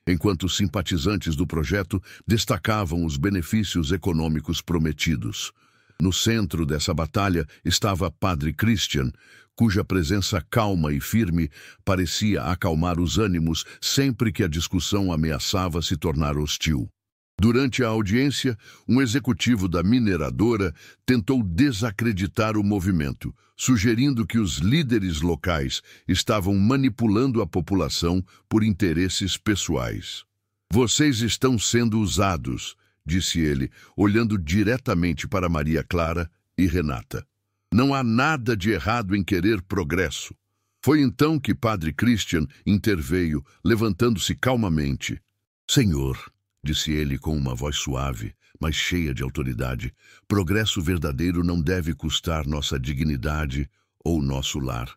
enquanto simpatizantes do projeto destacavam os benefícios econômicos prometidos. No centro dessa batalha estava Padre Christian, cuja presença calma e firme parecia acalmar os ânimos sempre que a discussão ameaçava se tornar hostil. Durante a audiência, um executivo da mineradora tentou desacreditar o movimento, sugerindo que os líderes locais estavam manipulando a população por interesses pessoais. Vocês estão sendo usados, disse ele, olhando diretamente para Maria Clara e Renata. Não há nada de errado em querer progresso. Foi então que Padre Christian interveio, levantando-se calmamente. Senhor, disse ele com uma voz suave, mas cheia de autoridade, progresso verdadeiro não deve custar nossa dignidade ou nosso lar.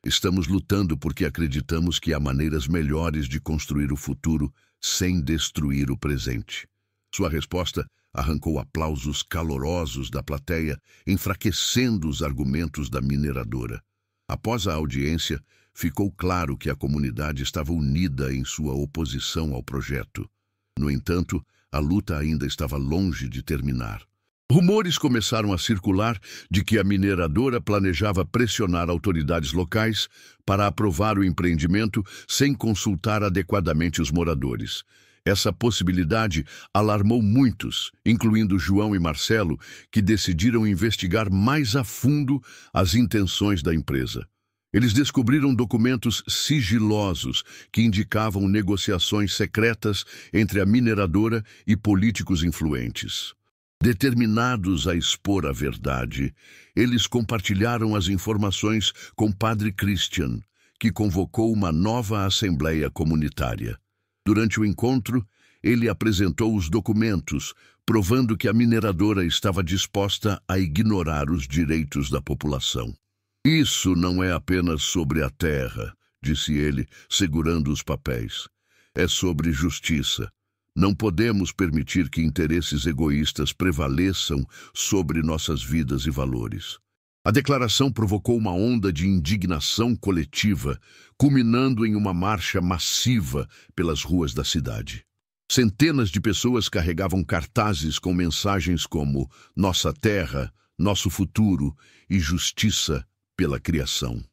Estamos lutando porque acreditamos que há maneiras melhores de construir o futuro sem destruir o presente. Sua resposta arrancou aplausos calorosos da plateia, enfraquecendo os argumentos da mineradora. Após a audiência, ficou claro que a comunidade estava unida em sua oposição ao projeto. No entanto, a luta ainda estava longe de terminar. Rumores começaram a circular de que a mineradora planejava pressionar autoridades locais para aprovar o empreendimento sem consultar adequadamente os moradores. Essa possibilidade alarmou muitos, incluindo João e Marcelo, que decidiram investigar mais a fundo as intenções da empresa. Eles descobriram documentos sigilosos que indicavam negociações secretas entre a mineradora e políticos influentes. Determinados a expor a verdade, eles compartilharam as informações com Padre Christian, que convocou uma nova assembleia comunitária. Durante o encontro, ele apresentou os documentos, provando que a mineradora estava disposta a ignorar os direitos da população. Isso não é apenas sobre a terra, disse ele, segurando os papéis. É sobre justiça. Não podemos permitir que interesses egoístas prevaleçam sobre nossas vidas e valores. A declaração provocou uma onda de indignação coletiva, culminando em uma marcha massiva pelas ruas da cidade. Centenas de pessoas carregavam cartazes com mensagens como "Nossa terra, nosso futuro" e "Justiça pela criação".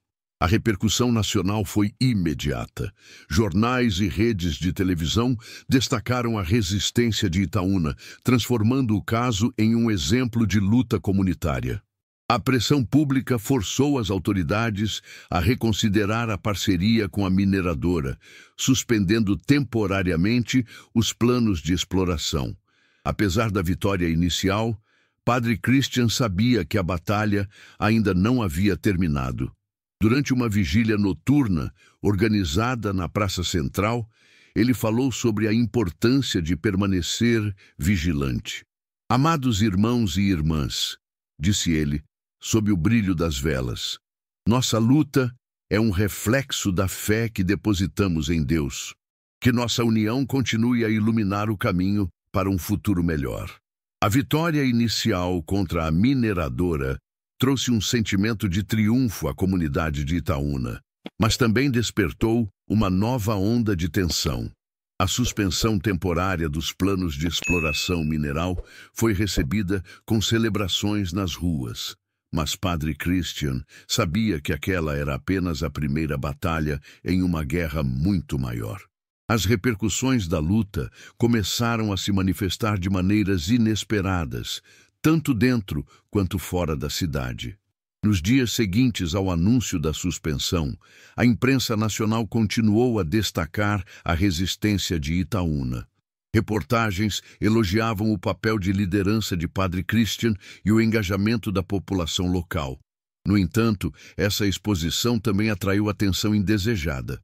A repercussão nacional foi imediata. Jornais e redes de televisão destacaram a resistência de Itaúna, transformando o caso em um exemplo de luta comunitária. A pressão pública forçou as autoridades a reconsiderar a parceria com a mineradora, suspendendo temporariamente os planos de exploração. Apesar da vitória inicial, Padre Christian sabia que a batalha ainda não havia terminado. Durante uma vigília noturna, organizada na Praça Central, ele falou sobre a importância de permanecer vigilante. "Amados irmãos e irmãs", disse ele, sob o brilho das velas, "nossa luta é um reflexo da fé que depositamos em Deus. Que nossa união continue a iluminar o caminho para um futuro melhor." A vitória inicial contra a mineradora trouxe um sentimento de triunfo à comunidade de Itaúna, mas também despertou uma nova onda de tensão. A suspensão temporária dos planos de exploração mineral foi recebida com celebrações nas ruas, mas Padre Christian sabia que aquela era apenas a primeira batalha em uma guerra muito maior. As repercussões da luta começaram a se manifestar de maneiras inesperadas, tanto dentro quanto fora da cidade. Nos dias seguintes ao anúncio da suspensão, a imprensa nacional continuou a destacar a resistência de Itaúna. Reportagens elogiavam o papel de liderança de Padre Christian e o engajamento da população local. No entanto, essa exposição também atraiu atenção indesejada.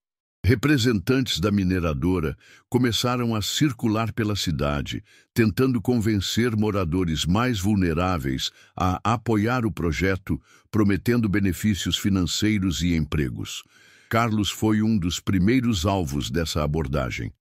Representantes da mineradora começaram a circular pela cidade, tentando convencer moradores mais vulneráveis a apoiar o projeto, prometendo benefícios financeiros e empregos. Carlos foi um dos primeiros alvos dessa abordagem.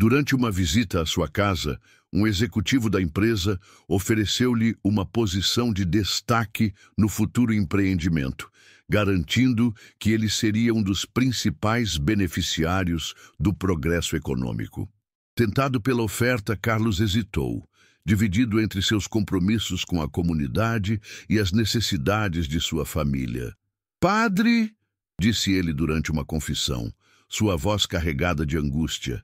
Durante uma visita à sua casa, um executivo da empresa ofereceu-lhe uma posição de destaque no futuro empreendimento, garantindo que ele seria um dos principais beneficiários do progresso econômico. Tentado pela oferta, Carlos hesitou, dividido entre seus compromissos com a comunidade e as necessidades de sua família. "Padre", disse ele durante uma confissão, sua voz carregada de angústia,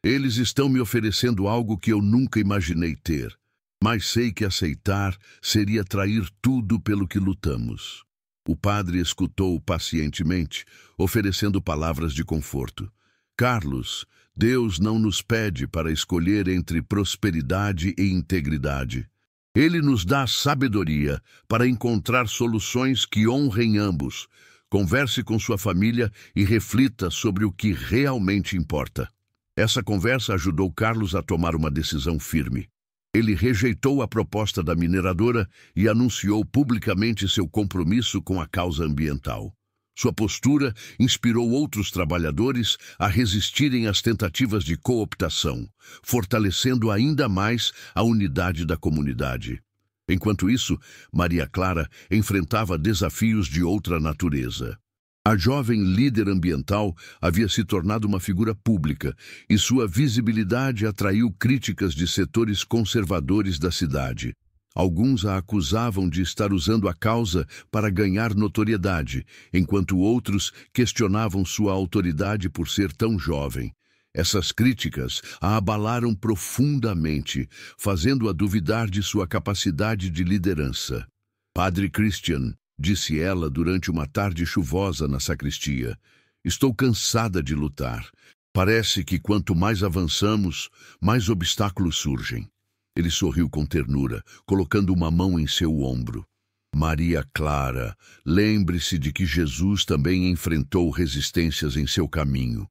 "eles estão me oferecendo algo que eu nunca imaginei ter, mas sei que aceitar seria trair tudo pelo que lutamos." O padre escutou pacientemente, oferecendo palavras de conforto. "Carlos, Deus não nos pede para escolher entre prosperidade e integridade. Ele nos dá sabedoria para encontrar soluções que honrem ambos. Converse com sua família e reflita sobre o que realmente importa." Essa conversa ajudou Carlos a tomar uma decisão firme. Ele rejeitou a proposta da mineradora e anunciou publicamente seu compromisso com a causa ambiental. Sua postura inspirou outros trabalhadores a resistirem às tentativas de cooptação, fortalecendo ainda mais a unidade da comunidade. Enquanto isso, Maria Clara enfrentava desafios de outra natureza. A jovem líder ambiental havia se tornado uma figura pública e sua visibilidade atraiu críticas de setores conservadores da cidade. Alguns a acusavam de estar usando a causa para ganhar notoriedade, enquanto outros questionavam sua autoridade por ser tão jovem. Essas críticas a abalaram profundamente, fazendo-a duvidar de sua capacidade de liderança. "Padre Christian", disse ela durante uma tarde chuvosa na sacristia, "estou cansada de lutar. Parece que quanto mais avançamos, mais obstáculos surgem." Ele sorriu com ternura, colocando uma mão em seu ombro. "Maria Clara, lembre-se de que Jesus também enfrentou resistências em seu caminho.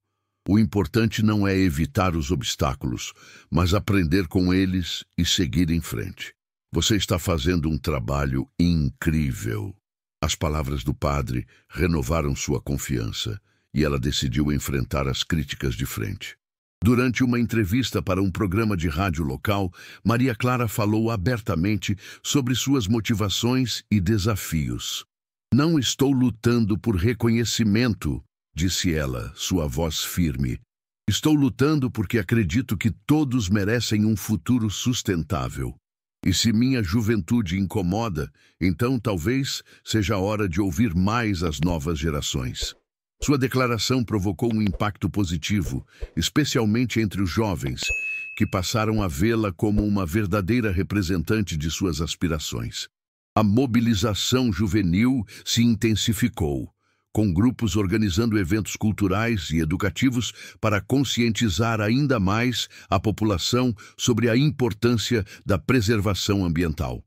O importante não é evitar os obstáculos, mas aprender com eles e seguir em frente. Você está fazendo um trabalho incrível." As palavras do padre renovaram sua confiança e ela decidiu enfrentar as críticas de frente. Durante uma entrevista para um programa de rádio local, Maria Clara falou abertamente sobre suas motivações e desafios. Não estou lutando por reconhecimento, disse ela, sua voz firme. Estou lutando porque acredito que todos merecem um futuro sustentável. E se minha juventude incomoda, então talvez seja a hora de ouvir mais as novas gerações. Sua declaração provocou um impacto positivo, especialmente entre os jovens, que passaram a vê-la como uma verdadeira representante de suas aspirações. A mobilização juvenil se intensificou, com grupos organizando eventos culturais e educativos para conscientizar ainda mais a população sobre a importância da preservação ambiental.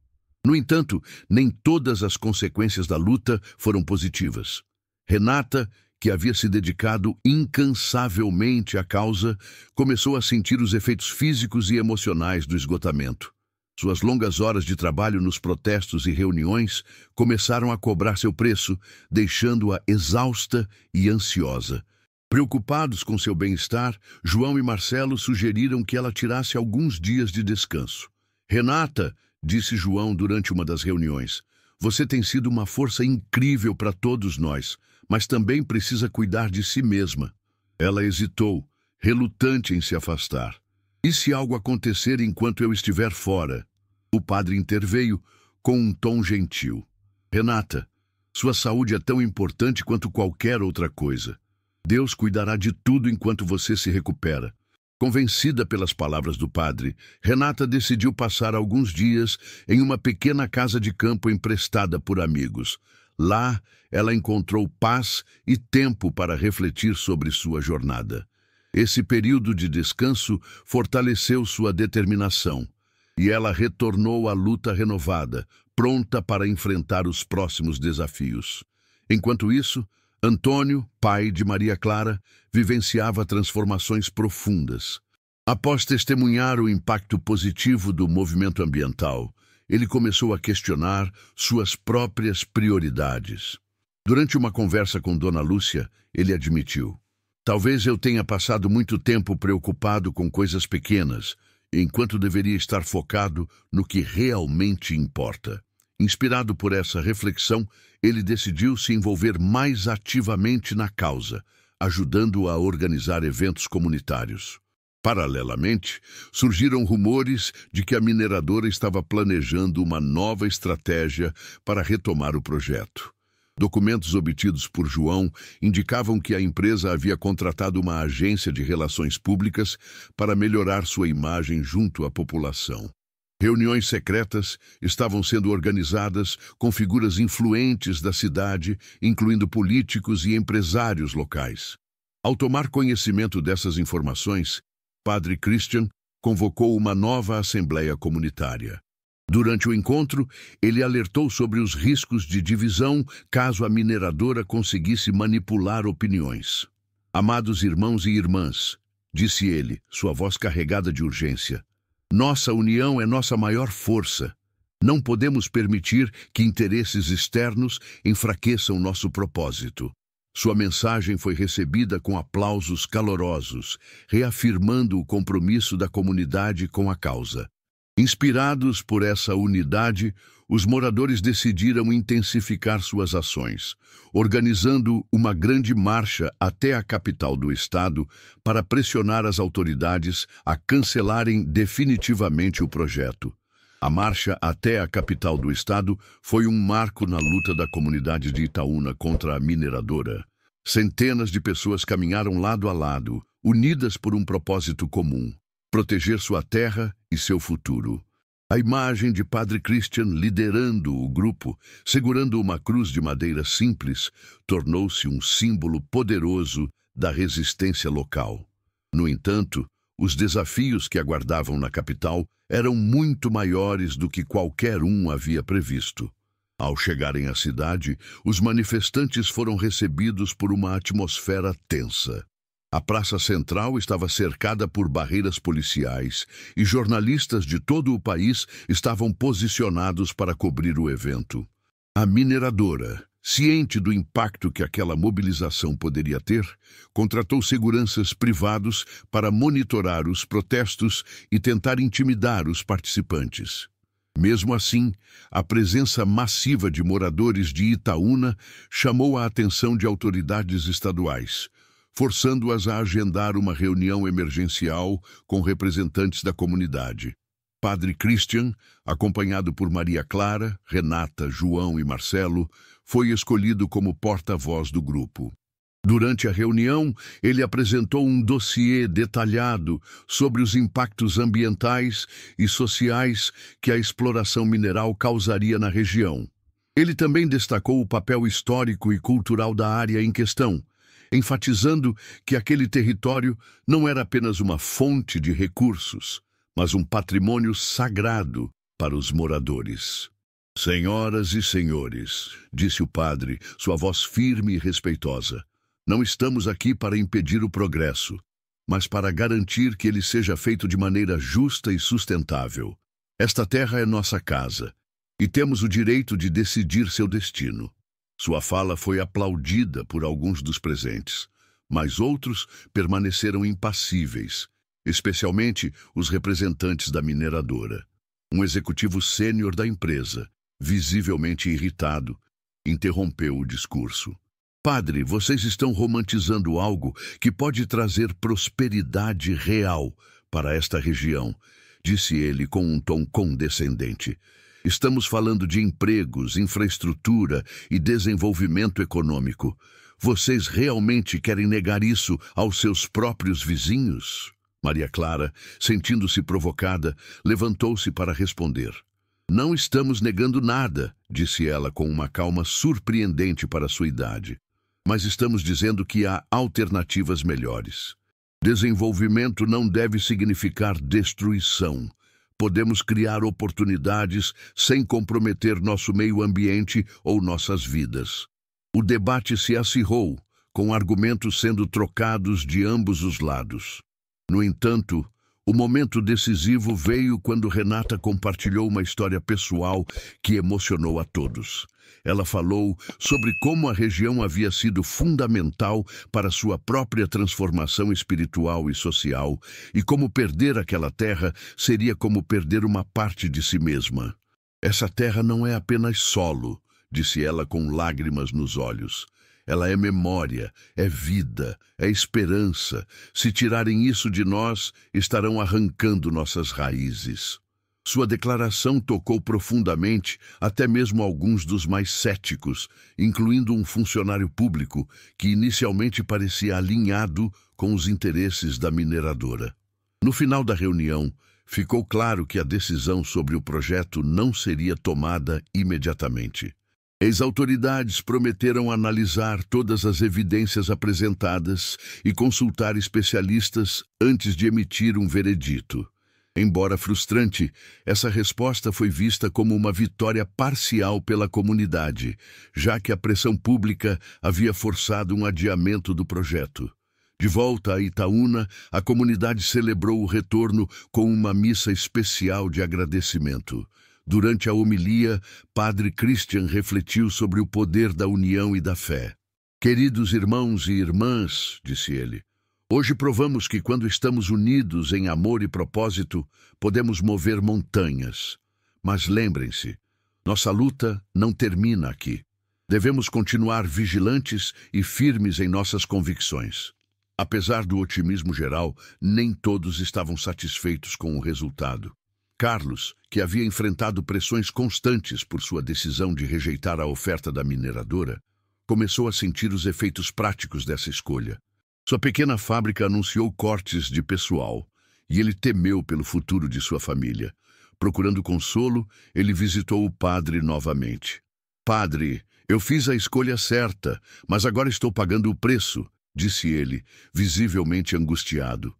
No entanto, nem todas as consequências da luta foram positivas. Renata, que havia se dedicado incansavelmente à causa, começou a sentir os efeitos físicos e emocionais do esgotamento. Suas longas horas de trabalho nos protestos e reuniões começaram a cobrar seu preço, deixando-a exausta e ansiosa. Preocupados com seu bem-estar, João e Marcelo sugeriram que ela tirasse alguns dias de descanso. "Renata", disse João durante uma das reuniões, "você tem sido uma força incrível para todos nós, mas também precisa cuidar de si mesma." Ela hesitou, relutante em se afastar. "E se algo acontecer enquanto eu estiver fora?" O padre interveio com um tom gentil. "Renata, sua saúde é tão importante quanto qualquer outra coisa. Deus cuidará de tudo enquanto você se recupera." Convencida pelas palavras do padre, Renata decidiu passar alguns dias em uma pequena casa de campo emprestada por amigos. Lá, ela encontrou paz e tempo para refletir sobre sua jornada. Esse período de descanso fortaleceu sua determinação, e ela retornou à luta renovada, pronta para enfrentar os próximos desafios. Enquanto isso, Antônio, pai de Maria Clara, vivenciava transformações profundas. Após testemunhar o impacto positivo do movimento ambiental, ele começou a questionar suas próprias prioridades. Durante uma conversa com Dona Lúcia, ele admitiu: "Talvez eu tenha passado muito tempo preocupado com coisas pequenas, enquanto deveria estar focado no que realmente importa." Inspirado por essa reflexão, ele decidiu se envolver mais ativamente na causa, ajudando a organizar eventos comunitários. Paralelamente, surgiram rumores de que a mineradora estava planejando uma nova estratégia para retomar o projeto. Documentos obtidos por João indicavam que a empresa havia contratado uma agência de relações públicas para melhorar sua imagem junto à população. Reuniões secretas estavam sendo organizadas com figuras influentes da cidade, incluindo políticos e empresários locais. Ao tomar conhecimento dessas informações, Padre Christian convocou uma nova assembleia comunitária. Durante o encontro, ele alertou sobre os riscos de divisão caso a mineradora conseguisse manipular opiniões. "Amados irmãos e irmãs", disse ele, sua voz carregada de urgência, "nossa união é nossa maior força. Não podemos permitir que interesses externos enfraqueçam nosso propósito." Sua mensagem foi recebida com aplausos calorosos, reafirmando o compromisso da comunidade com a causa. Inspirados por essa unidade, os moradores decidiram intensificar suas ações, organizando uma grande marcha até a capital do estado para pressionar as autoridades a cancelarem definitivamente o projeto. A marcha até a capital do estado foi um marco na luta da comunidade de Itaúna contra a mineradora. Centenas de pessoas caminharam lado a lado, unidas por um propósito comum: proteger sua terra e seu futuro. A imagem de Padre Christian liderando o grupo, segurando uma cruz de madeira simples, tornou-se um símbolo poderoso da resistência local. No entanto, os desafios que aguardavam na capital eram muito maiores do que qualquer um havia previsto. Ao chegarem à cidade, os manifestantes foram recebidos por uma atmosfera tensa. A praça central estava cercada por barreiras policiais e jornalistas de todo o país estavam posicionados para cobrir o evento. A mineradora, ciente do impacto que aquela mobilização poderia ter, contratou seguranças privados para monitorar os protestos e tentar intimidar os participantes. Mesmo assim, a presença massiva de moradores de Itaúna chamou a atenção de autoridades estaduais, forçando-as a agendar uma reunião emergencial com representantes da comunidade. Padre Christian, acompanhado por Maria Clara, Renata, João e Marcelo, foi escolhido como porta-voz do grupo. Durante a reunião, ele apresentou um dossiê detalhado sobre os impactos ambientais e sociais que a exploração mineral causaria na região. Ele também destacou o papel histórico e cultural da área em questão, enfatizando que aquele território não era apenas uma fonte de recursos, mas um patrimônio sagrado para os moradores. Senhoras e senhores, disse o padre, sua voz firme e respeitosa, não estamos aqui para impedir o progresso, mas para garantir que ele seja feito de maneira justa e sustentável. Esta terra é nossa casa, e temos o direito de decidir seu destino. Sua fala foi aplaudida por alguns dos presentes, mas outros permaneceram impassíveis, especialmente os representantes da mineradora. Um executivo sênior da empresa, visivelmente irritado, interrompeu o discurso. Padre, vocês estão romantizando algo que pode trazer prosperidade real para esta região, disse ele com um tom condescendente. Estamos falando de empregos, infraestrutura e desenvolvimento econômico. Vocês realmente querem negar isso aos seus próprios vizinhos? Maria Clara, sentindo-se provocada, levantou-se para responder. Não estamos negando nada, disse ela com uma calma surpreendente para sua idade. Mas estamos dizendo que há alternativas melhores. Desenvolvimento não deve significar destruição. Podemos criar oportunidades sem comprometer nosso meio ambiente ou nossas vidas. O debate se acirrou, com argumentos sendo trocados de ambos os lados. No entanto, o momento decisivo veio quando Renata compartilhou uma história pessoal que emocionou a todos. Ela falou sobre como a região havia sido fundamental para sua própria transformação espiritual e social, e como perder aquela terra seria como perder uma parte de si mesma. Essa terra não é apenas solo, disse ela com lágrimas nos olhos. Ela é memória, é vida, é esperança. Se tirarem isso de nós, estarão arrancando nossas raízes. Sua declaração tocou profundamente até mesmo alguns dos mais céticos, incluindo um funcionário público que inicialmente parecia alinhado com os interesses da mineradora. No final da reunião, ficou claro que a decisão sobre o projeto não seria tomada imediatamente. As autoridades prometeram analisar todas as evidências apresentadas e consultar especialistas antes de emitir um veredito. Embora frustrante, essa resposta foi vista como uma vitória parcial pela comunidade, já que a pressão pública havia forçado um adiamento do projeto. De volta a Itaúna, a comunidade celebrou o retorno com uma missa especial de agradecimento. Durante a homilia, Padre Christian refletiu sobre o poder da união e da fé. Queridos irmãos e irmãs, disse ele, hoje provamos que quando estamos unidos em amor e propósito, podemos mover montanhas. Mas lembrem-se, nossa luta não termina aqui. Devemos continuar vigilantes e firmes em nossas convicções. Apesar do otimismo geral, nem todos estavam satisfeitos com o resultado. Carlos, que havia enfrentado pressões constantes por sua decisão de rejeitar a oferta da mineradora, começou a sentir os efeitos práticos dessa escolha. Sua pequena fábrica anunciou cortes de pessoal, e ele temeu pelo futuro de sua família. Procurando consolo, ele visitou o padre novamente. Padre, eu fiz a escolha certa, mas agora estou pagando o preço, disse ele, visivelmente angustiado.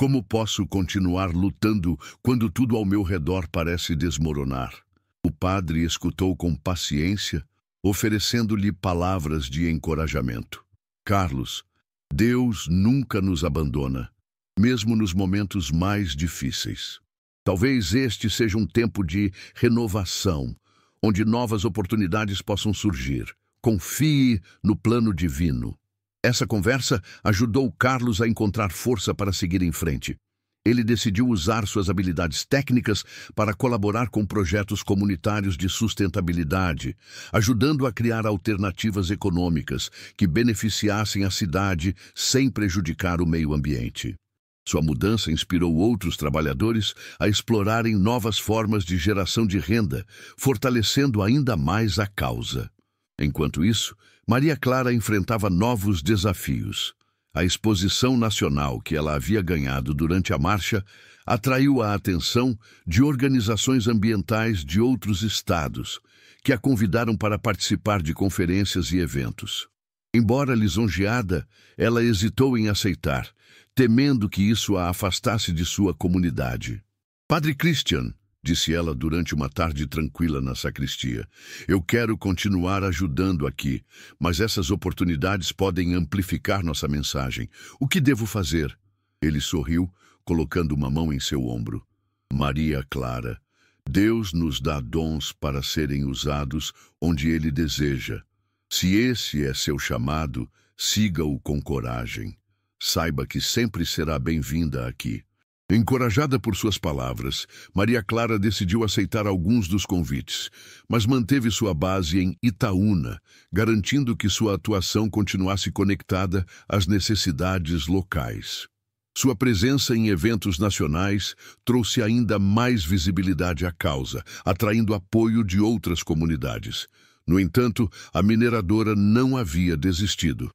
Como posso continuar lutando quando tudo ao meu redor parece desmoronar? O padre escutou com paciência, oferecendo-lhe palavras de encorajamento. Carlos, Deus nunca nos abandona, mesmo nos momentos mais difíceis. Talvez este seja um tempo de renovação, onde novas oportunidades possam surgir. Confie no plano divino. Essa conversa ajudou Carlos a encontrar força para seguir em frente. Ele decidiu usar suas habilidades técnicas para colaborar com projetos comunitários de sustentabilidade, ajudando a criar alternativas econômicas que beneficiassem a cidade sem prejudicar o meio ambiente. Sua mudança inspirou outros trabalhadores a explorarem novas formas de geração de renda, fortalecendo ainda mais a causa. Enquanto isso, Maria Clara enfrentava novos desafios. A exposição nacional que ela havia ganhado durante a marcha atraiu a atenção de organizações ambientais de outros estados, que a convidaram para participar de conferências e eventos. Embora lisonjeada, ela hesitou em aceitar, temendo que isso a afastasse de sua comunidade. "Padre Christian", disse ela durante uma tarde tranquila na sacristia, "eu quero continuar ajudando aqui, mas essas oportunidades podem amplificar nossa mensagem. O que devo fazer?" Ele sorriu, colocando uma mão em seu ombro. "Maria Clara, Deus nos dá dons para serem usados onde Ele deseja. Se esse é seu chamado, siga-o com coragem. Saiba que sempre será bem-vinda aqui." Encorajada por suas palavras, Maria Clara decidiu aceitar alguns dos convites, mas manteve sua base em Itaúna, garantindo que sua atuação continuasse conectada às necessidades locais. Sua presença em eventos nacionais trouxe ainda mais visibilidade à causa, atraindo apoio de outras comunidades. No entanto, a mineradora não havia desistido.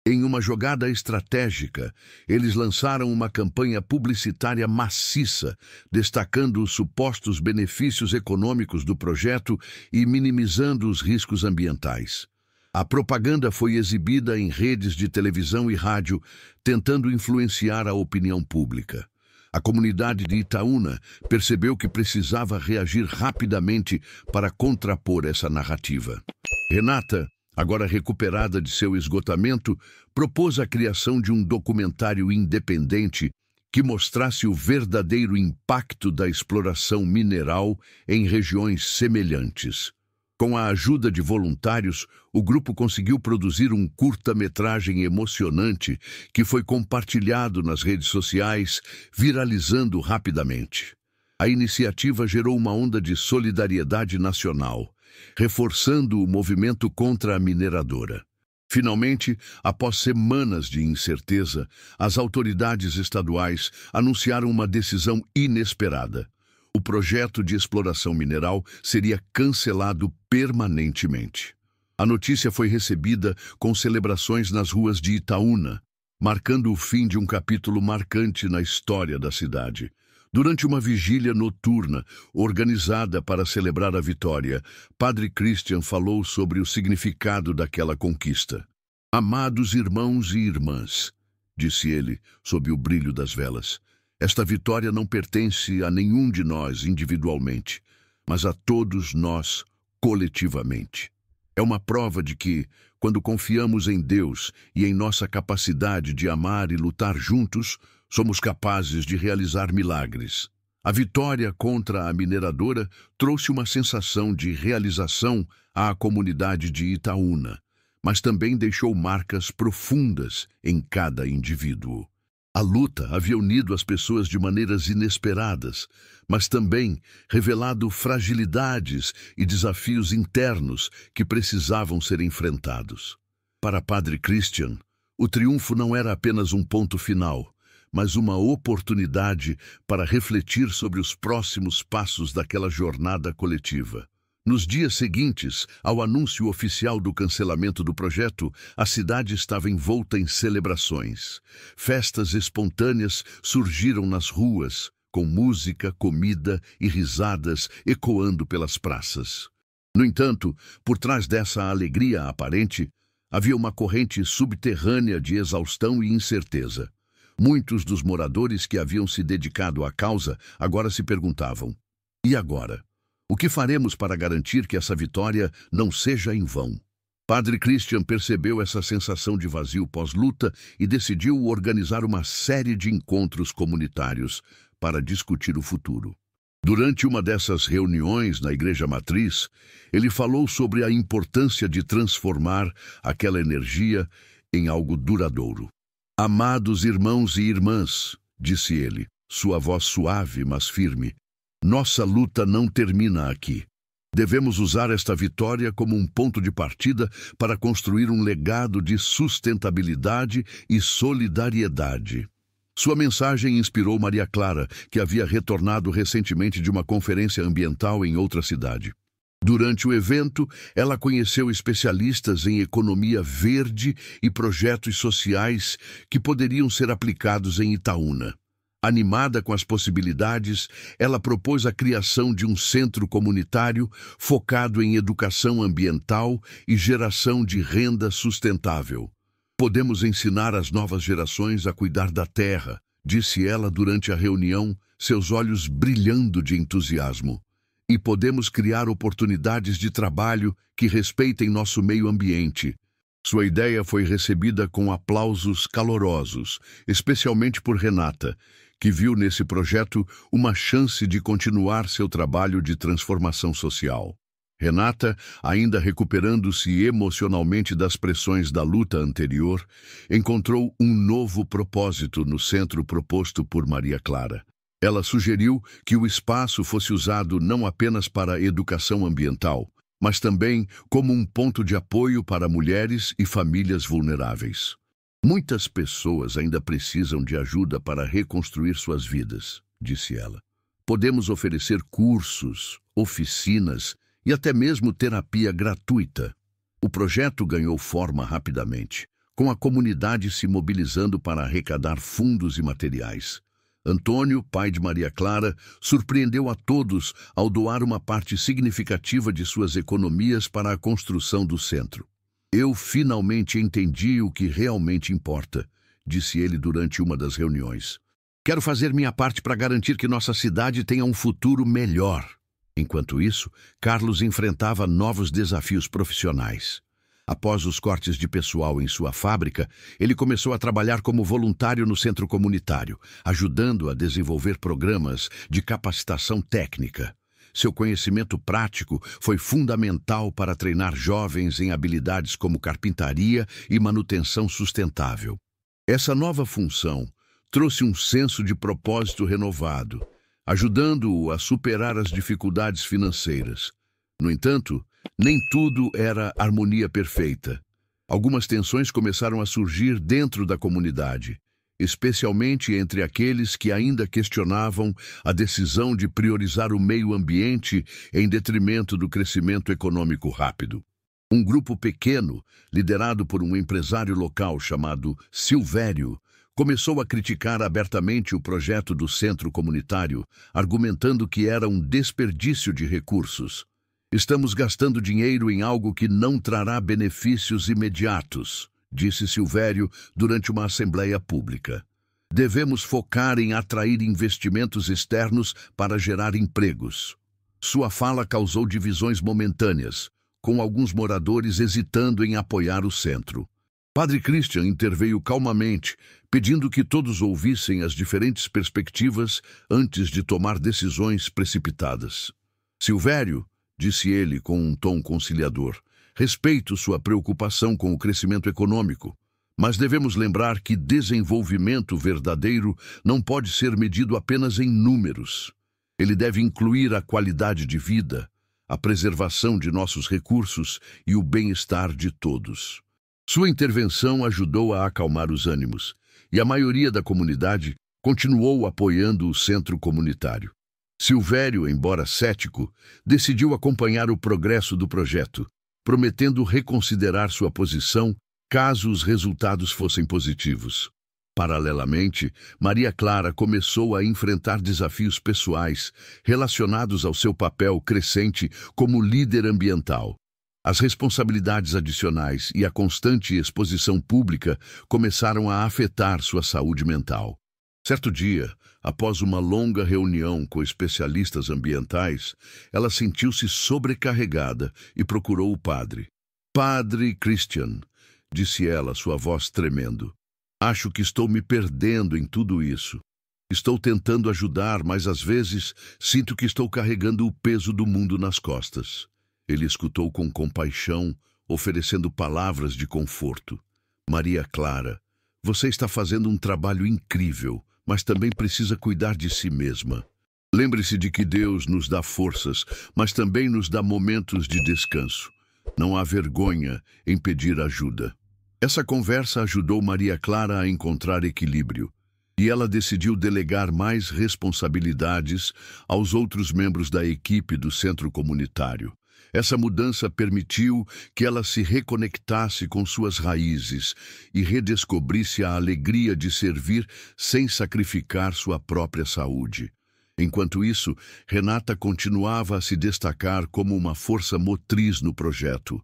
Em uma jogada estratégica, eles lançaram uma campanha publicitária maciça, destacando os supostos benefícios econômicos do projeto e minimizando os riscos ambientais. A propaganda foi exibida em redes de televisão e rádio, tentando influenciar a opinião pública. A comunidade de Itaúna percebeu que precisava reagir rapidamente para contrapor essa narrativa. Renata, agora recuperada de seu esgotamento, propôs a criação de um documentário independente que mostrasse o verdadeiro impacto da exploração mineral em regiões semelhantes. Com a ajuda de voluntários, o grupo conseguiu produzir um curta-metragem emocionante que foi compartilhado nas redes sociais, viralizando rapidamente. A iniciativa gerou uma onda de solidariedade nacional, reforçando o movimento contra a mineradora. Finalmente, após semanas de incerteza, as autoridades estaduais anunciaram uma decisão inesperada. O projeto de exploração mineral seria cancelado permanentemente. A notícia foi recebida com celebrações nas ruas de Itaúna, marcando o fim de um capítulo marcante na história da cidade. Durante uma vigília noturna, organizada para celebrar a vitória, Padre Christian falou sobre o significado daquela conquista. "Amados irmãos e irmãs", disse ele, sob o brilho das velas, "esta vitória não pertence a nenhum de nós individualmente, mas a todos nós coletivamente. É uma prova de que, quando confiamos em Deus e em nossa capacidade de amar e lutar juntos, somos capazes de realizar milagres. A vitória contra a mineradora trouxe uma sensação de realização à comunidade de Itaúna, mas também deixou marcas profundas em cada indivíduo. A luta havia unido as pessoas de maneiras inesperadas, mas também revelado fragilidades e desafios internos que precisavam ser enfrentados. Para Padre Christian, o triunfo não era apenas um ponto final, mas uma oportunidade para refletir sobre os próximos passos daquela jornada coletiva. Nos dias seguintes, ao anúncio oficial do cancelamento do projeto, a cidade estava envolta em celebrações. Festas espontâneas surgiram nas ruas, com música, comida e risadas ecoando pelas praças. No entanto, por trás dessa alegria aparente, havia uma corrente subterrânea de exaustão e incerteza. Muitos dos moradores que haviam se dedicado à causa agora se perguntavam: e agora? O que faremos para garantir que essa vitória não seja em vão? Padre Christian percebeu essa sensação de vazio pós-luta e decidiu organizar uma série de encontros comunitários para discutir o futuro. Durante uma dessas reuniões na Igreja Matriz, ele falou sobre a importância de transformar aquela energia em algo duradouro. "Amados irmãos e irmãs", disse ele, sua voz suave, mas firme. Nossa luta não termina aqui. Devemos usar esta vitória como um ponto de partida para construir um legado de sustentabilidade e solidariedade. Sua mensagem inspirou Maria Clara, que havia retornado recentemente de uma conferência ambiental em outra cidade. Durante o evento, ela conheceu especialistas em economia verde e projetos sociais que poderiam ser aplicados em Itaúna. Animada com as possibilidades, ela propôs a criação de um centro comunitário focado em educação ambiental e geração de renda sustentável. Podemos ensinar as novas gerações a cuidar da terra, disse ela durante a reunião, seus olhos brilhando de entusiasmo. E podemos criar oportunidades de trabalho que respeitem nosso meio ambiente. Sua ideia foi recebida com aplausos calorosos, especialmente por Renata, que viu nesse projeto uma chance de continuar seu trabalho de transformação social. Renata, ainda recuperando-se emocionalmente das pressões da luta anterior, encontrou um novo propósito no centro proposto por Maria Clara. Ela sugeriu que o espaço fosse usado não apenas para a educação ambiental, mas também como um ponto de apoio para mulheres e famílias vulneráveis. Muitas pessoas ainda precisam de ajuda para reconstruir suas vidas, disse ela. Podemos oferecer cursos, oficinas e até mesmo terapia gratuita. O projeto ganhou forma rapidamente, com a comunidade se mobilizando para arrecadar fundos e materiais. Antônio, pai de Maria Clara, surpreendeu a todos ao doar uma parte significativa de suas economias para a construção do centro. Eu finalmente entendi o que realmente importa, disse ele durante uma das reuniões. Quero fazer minha parte para garantir que nossa cidade tenha um futuro melhor. Enquanto isso, Carlos enfrentava novos desafios profissionais. Após os cortes de pessoal em sua fábrica, ele começou a trabalhar como voluntário no centro comunitário, ajudando a desenvolver programas de capacitação técnica. Seu conhecimento prático foi fundamental para treinar jovens em habilidades como carpintaria e manutenção sustentável. Essa nova função trouxe um senso de propósito renovado, ajudando-o a superar as dificuldades financeiras. No entanto, nem tudo era harmonia perfeita. Algumas tensões começaram a surgir dentro da comunidade, especialmente entre aqueles que ainda questionavam a decisão de priorizar o meio ambiente em detrimento do crescimento econômico rápido. Um grupo pequeno, liderado por um empresário local chamado Silvério, começou a criticar abertamente o projeto do centro comunitário, argumentando que era um desperdício de recursos. Estamos gastando dinheiro em algo que não trará benefícios imediatos, disse Silvério durante uma assembleia pública. Devemos focar em atrair investimentos externos para gerar empregos. Sua fala causou divisões momentâneas, com alguns moradores hesitando em apoiar o centro. Padre Christian interveio calmamente, pedindo que todos ouvissem as diferentes perspectivas antes de tomar decisões precipitadas. Silvério, disse ele com um tom conciliador, respeito sua preocupação com o crescimento econômico, mas devemos lembrar que desenvolvimento verdadeiro não pode ser medido apenas em números. Ele deve incluir a qualidade de vida, a preservação de nossos recursos e o bem-estar de todos. Sua intervenção ajudou a acalmar os ânimos, e a maioria da comunidade continuou apoiando o centro comunitário. Silvério, embora cético, decidiu acompanhar o progresso do projeto, prometendo reconsiderar sua posição caso os resultados fossem positivos. Paralelamente, Maria Clara começou a enfrentar desafios pessoais relacionados ao seu papel crescente como líder ambiental. As responsabilidades adicionais e a constante exposição pública começaram a afetar sua saúde mental. Certo dia, após uma longa reunião com especialistas ambientais, ela sentiu-se sobrecarregada e procurou o padre. Padre Christian, disse ela, sua voz tremendo. Acho que estou me perdendo em tudo isso. Estou tentando ajudar, mas às vezes sinto que estou carregando o peso do mundo nas costas. Ele escutou com compaixão, oferecendo palavras de conforto. Maria Clara, você está fazendo um trabalho incrível, mas também precisa cuidar de si mesma. Lembre-se de que Deus nos dá forças, mas também nos dá momentos de descanso. Não há vergonha em pedir ajuda. Essa conversa ajudou Maria Clara a encontrar equilíbrio, e ela decidiu delegar mais responsabilidades aos outros membros da equipe do centro comunitário. Essa mudança permitiu que ela se reconectasse com suas raízes e redescobrisse a alegria de servir sem sacrificar sua própria saúde. Enquanto isso, Renata continuava a se destacar como uma força motriz no projeto.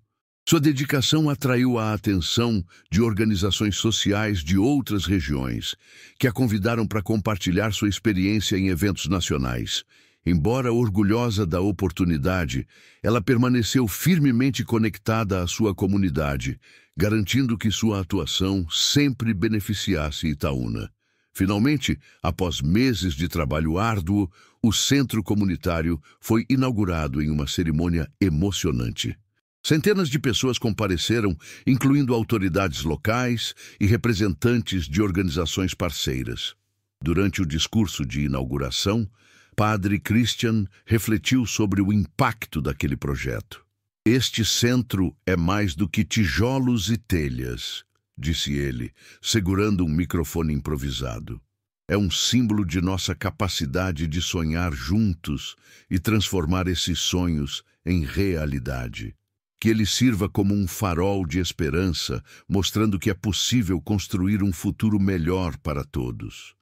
Sua dedicação atraiu a atenção de organizações sociais de outras regiões, que a convidaram para compartilhar sua experiência em eventos nacionais. Embora orgulhosa da oportunidade, ela permaneceu firmemente conectada à sua comunidade, garantindo que sua atuação sempre beneficiasse Itaúna. Finalmente, após meses de trabalho árduo, o centro comunitário foi inaugurado em uma cerimônia emocionante. Centenas de pessoas compareceram, incluindo autoridades locais e representantes de organizações parceiras. Durante o discurso de inauguração, Padre Christian refletiu sobre o impacto daquele projeto. Este centro é mais do que tijolos e telhas, disse ele, segurando um microfone improvisado. É um símbolo de nossa capacidade de sonhar juntos e transformar esses sonhos em realidade. Que ele sirva como um farol de esperança, mostrando que é possível construir um futuro melhor para todos.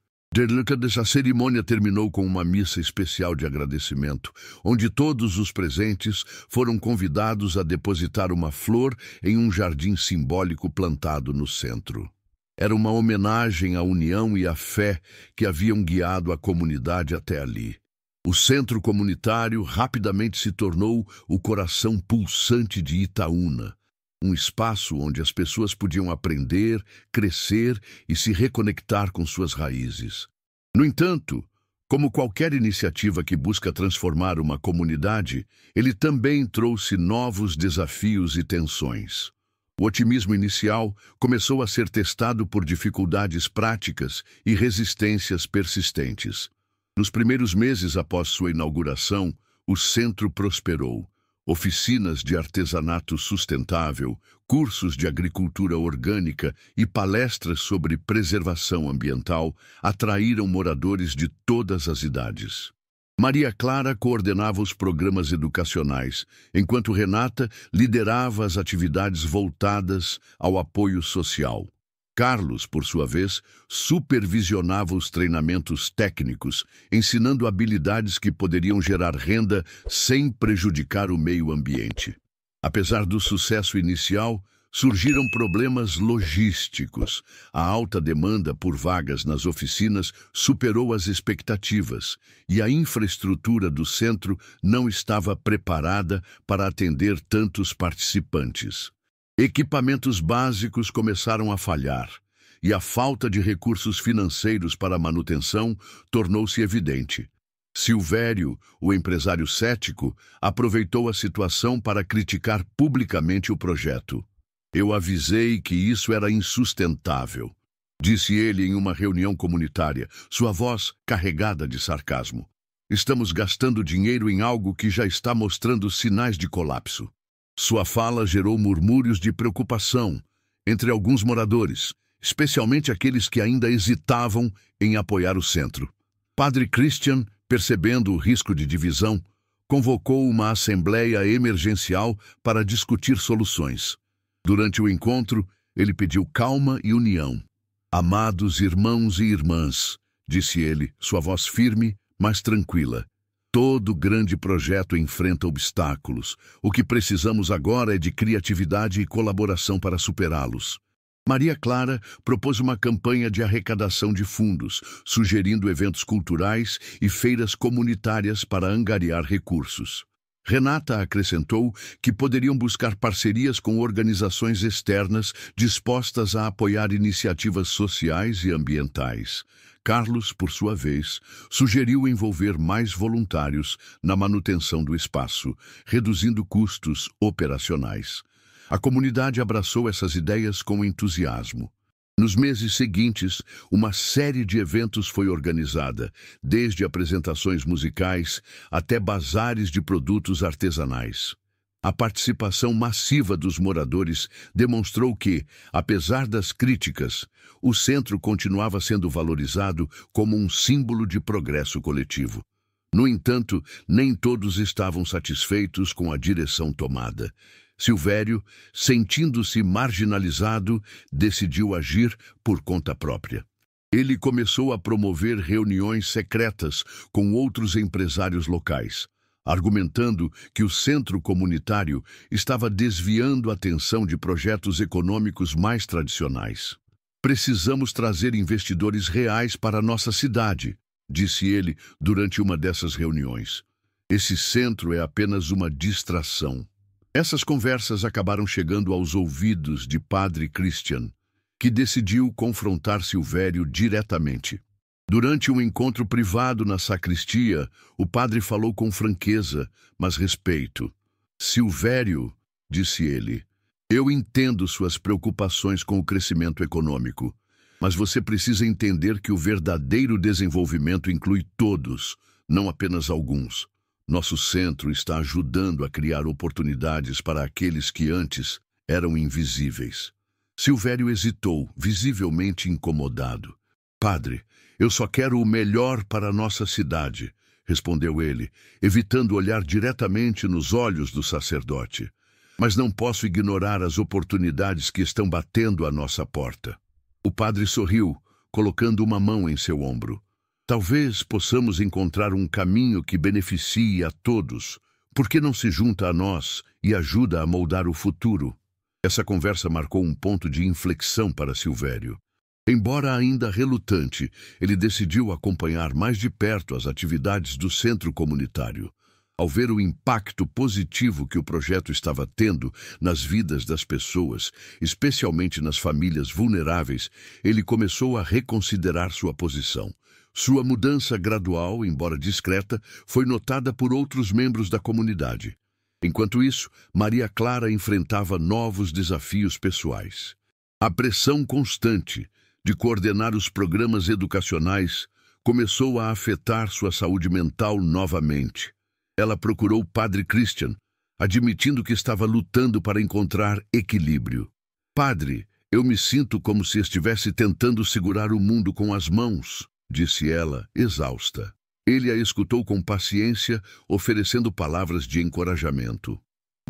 A cerimônia terminou com uma missa especial de agradecimento, onde todos os presentes foram convidados a depositar uma flor em um jardim simbólico plantado no centro. Era uma homenagem à união e à fé que haviam guiado a comunidade até ali. O centro comunitário rapidamente se tornou o coração pulsante de Itaúna, um espaço onde as pessoas podiam aprender, crescer e se reconectar com suas raízes. No entanto, como qualquer iniciativa que busca transformar uma comunidade, ele também trouxe novos desafios e tensões. O otimismo inicial começou a ser testado por dificuldades práticas e resistências persistentes. Nos primeiros meses após sua inauguração, o centro prosperou. Oficinas de artesanato sustentável, cursos de agricultura orgânica e palestras sobre preservação ambiental atraíram moradores de todas as idades. Maria Clara coordenava os programas educacionais, enquanto Renata liderava as atividades voltadas ao apoio social. Carlos, por sua vez, supervisionava os treinamentos técnicos, ensinando habilidades que poderiam gerar renda sem prejudicar o meio ambiente. Apesar do sucesso inicial, surgiram problemas logísticos. A alta demanda por vagas nas oficinas superou as expectativas, e a infraestrutura do centro não estava preparada para atender tantos participantes. Equipamentos básicos começaram a falhar, e a falta de recursos financeiros para a manutenção tornou-se evidente. Silvério, o empresário cético, aproveitou a situação para criticar publicamente o projeto. "Eu avisei que isso era insustentável", disse ele em uma reunião comunitária, sua voz carregada de sarcasmo. "Estamos gastando dinheiro em algo que já está mostrando sinais de colapso." Sua fala gerou murmúrios de preocupação entre alguns moradores, especialmente aqueles que ainda hesitavam em apoiar o centro. Padre Christian, percebendo o risco de divisão, convocou uma assembleia emergencial para discutir soluções. Durante o encontro, ele pediu calma e união. "Amados irmãos e irmãs", disse ele, sua voz firme, mas tranquila. "Todo grande projeto enfrenta obstáculos. O que precisamos agora é de criatividade e colaboração para superá-los." Maria Clara propôs uma campanha de arrecadação de fundos, sugerindo eventos culturais e feiras comunitárias para angariar recursos. Renata acrescentou que poderiam buscar parcerias com organizações externas dispostas a apoiar iniciativas sociais e ambientais. Carlos, por sua vez, sugeriu envolver mais voluntários na manutenção do espaço, reduzindo custos operacionais. A comunidade abraçou essas ideias com entusiasmo. Nos meses seguintes, uma série de eventos foi organizada, desde apresentações musicais até bazares de produtos artesanais. A participação massiva dos moradores demonstrou que, apesar das críticas, o centro continuava sendo valorizado como um símbolo de progresso coletivo. No entanto, nem todos estavam satisfeitos com a direção tomada. Silvério, sentindo-se marginalizado, decidiu agir por conta própria. Ele começou a promover reuniões secretas com outros empresários locais, argumentando que o centro comunitário estava desviando a atenção de projetos econômicos mais tradicionais. "Precisamos trazer investidores reais para a nossa cidade", disse ele durante uma dessas reuniões. "Esse centro é apenas uma distração." Essas conversas acabaram chegando aos ouvidos de Padre Christian, que decidiu confrontar Silvério diretamente. Durante um encontro privado na sacristia, o padre falou com franqueza, mas respeito. "Silvério", disse ele, "eu entendo suas preocupações com o crescimento econômico, mas você precisa entender que o verdadeiro desenvolvimento inclui todos, não apenas alguns. Nosso centro está ajudando a criar oportunidades para aqueles que antes eram invisíveis." Silvério hesitou, visivelmente incomodado. "Padre, eu só quero o melhor para a nossa cidade", respondeu ele, evitando olhar diretamente nos olhos do sacerdote. "Mas não posso ignorar as oportunidades que estão batendo à nossa porta." O padre sorriu, colocando uma mão em seu ombro. "Talvez possamos encontrar um caminho que beneficie a todos. Por que não se junta a nós e ajuda a moldar o futuro?" Essa conversa marcou um ponto de inflexão para Silvério. Embora ainda relutante, ele decidiu acompanhar mais de perto as atividades do centro comunitário. Ao ver o impacto positivo que o projeto estava tendo nas vidas das pessoas, especialmente nas famílias vulneráveis, ele começou a reconsiderar sua posição. Sua mudança gradual, embora discreta, foi notada por outros membros da comunidade. Enquanto isso, Maria Clara enfrentava novos desafios pessoais. A pressão constante de coordenar os programas educacionais começou a afetar sua saúde mental novamente. Ela procurou Padre Christian, admitindo que estava lutando para encontrar equilíbrio. "Padre, eu me sinto como se estivesse tentando segurar o mundo com as mãos", disse ela, exausta. Ele a escutou com paciência, oferecendo palavras de encorajamento.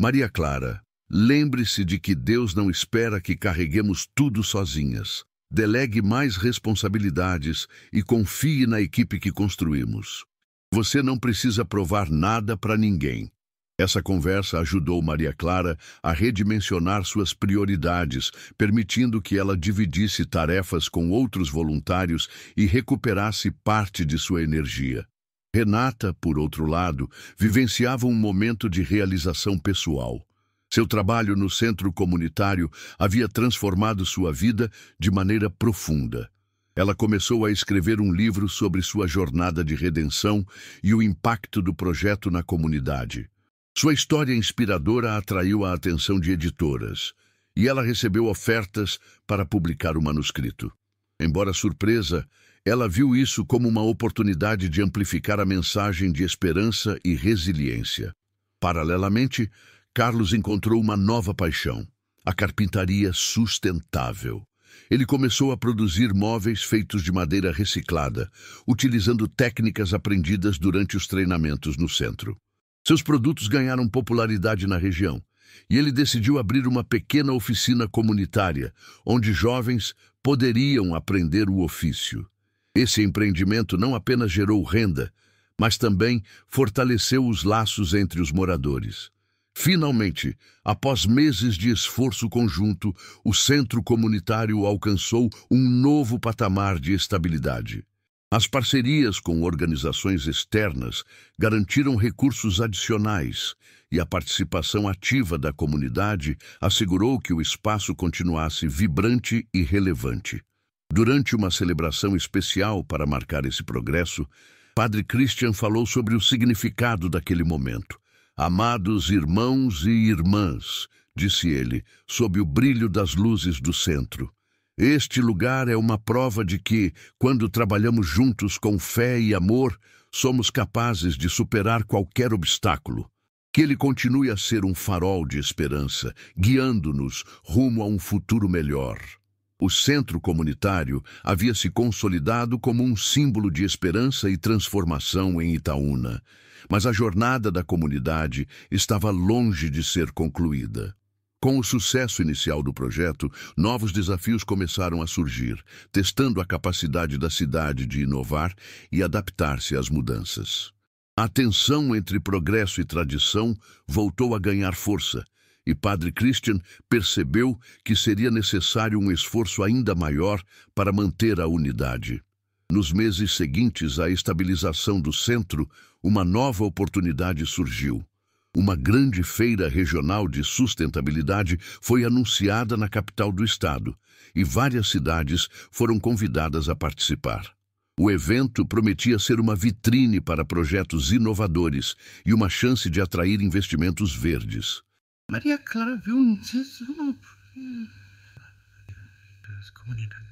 "Maria Clara, lembre-se de que Deus não espera que carreguemos tudo sozinhas. Delegue mais responsabilidades e confie na equipe que construímos. Você não precisa provar nada para ninguém." Essa conversa ajudou Maria Clara a redimensionar suas prioridades, permitindo que ela dividisse tarefas com outros voluntários e recuperasse parte de sua energia. Renata, por outro lado, vivenciava um momento de realização pessoal. Seu trabalho no centro comunitário havia transformado sua vida de maneira profunda. Ela começou a escrever um livro sobre sua jornada de redenção e o impacto do projeto na comunidade. Sua história inspiradora atraiu a atenção de editoras, e ela recebeu ofertas para publicar o manuscrito. Embora surpresa, ela viu isso como uma oportunidade de amplificar a mensagem de esperança e resiliência. Paralelamente, Carlos encontrou uma nova paixão: a carpintaria sustentável. Ele começou a produzir móveis feitos de madeira reciclada, utilizando técnicas aprendidas durante os treinamentos no centro. Seus produtos ganharam popularidade na região, e ele decidiu abrir uma pequena oficina comunitária, onde jovens poderiam aprender o ofício. Esse empreendimento não apenas gerou renda, mas também fortaleceu os laços entre os moradores. Finalmente, após meses de esforço conjunto, o centro comunitário alcançou um novo patamar de estabilidade. As parcerias com organizações externas garantiram recursos adicionais e a participação ativa da comunidade assegurou que o espaço continuasse vibrante e relevante. Durante uma celebração especial para marcar esse progresso, Padre Christian falou sobre o significado daquele momento. "Amados irmãos e irmãs", disse ele, sob o brilho das luzes do centro, Este lugar é uma prova de que, quando trabalhamos juntos com fé e amor, somos capazes de superar qualquer obstáculo. Que ele continue a ser um farol de esperança, guiando-nos rumo a um futuro melhor. O centro comunitário havia se consolidado como um símbolo de esperança e transformação em Itaúna, mas a jornada da comunidade estava longe de ser concluída. Com o sucesso inicial do projeto, novos desafios começaram a surgir, testando a capacidade da cidade de inovar e adaptar-se às mudanças. A tensão entre progresso e tradição voltou a ganhar força, e Padre Christian percebeu que seria necessário um esforço ainda maior para manter a unidade. Nos meses seguintes à estabilização do centro, uma nova oportunidade surgiu. Uma grande feira regional de sustentabilidade foi anunciada na capital do estado, e várias cidades foram convidadas a participar. O evento prometia ser uma vitrine para projetos inovadores e uma chance de atrair investimentos verdes. Maria Clara viu um das comunidades.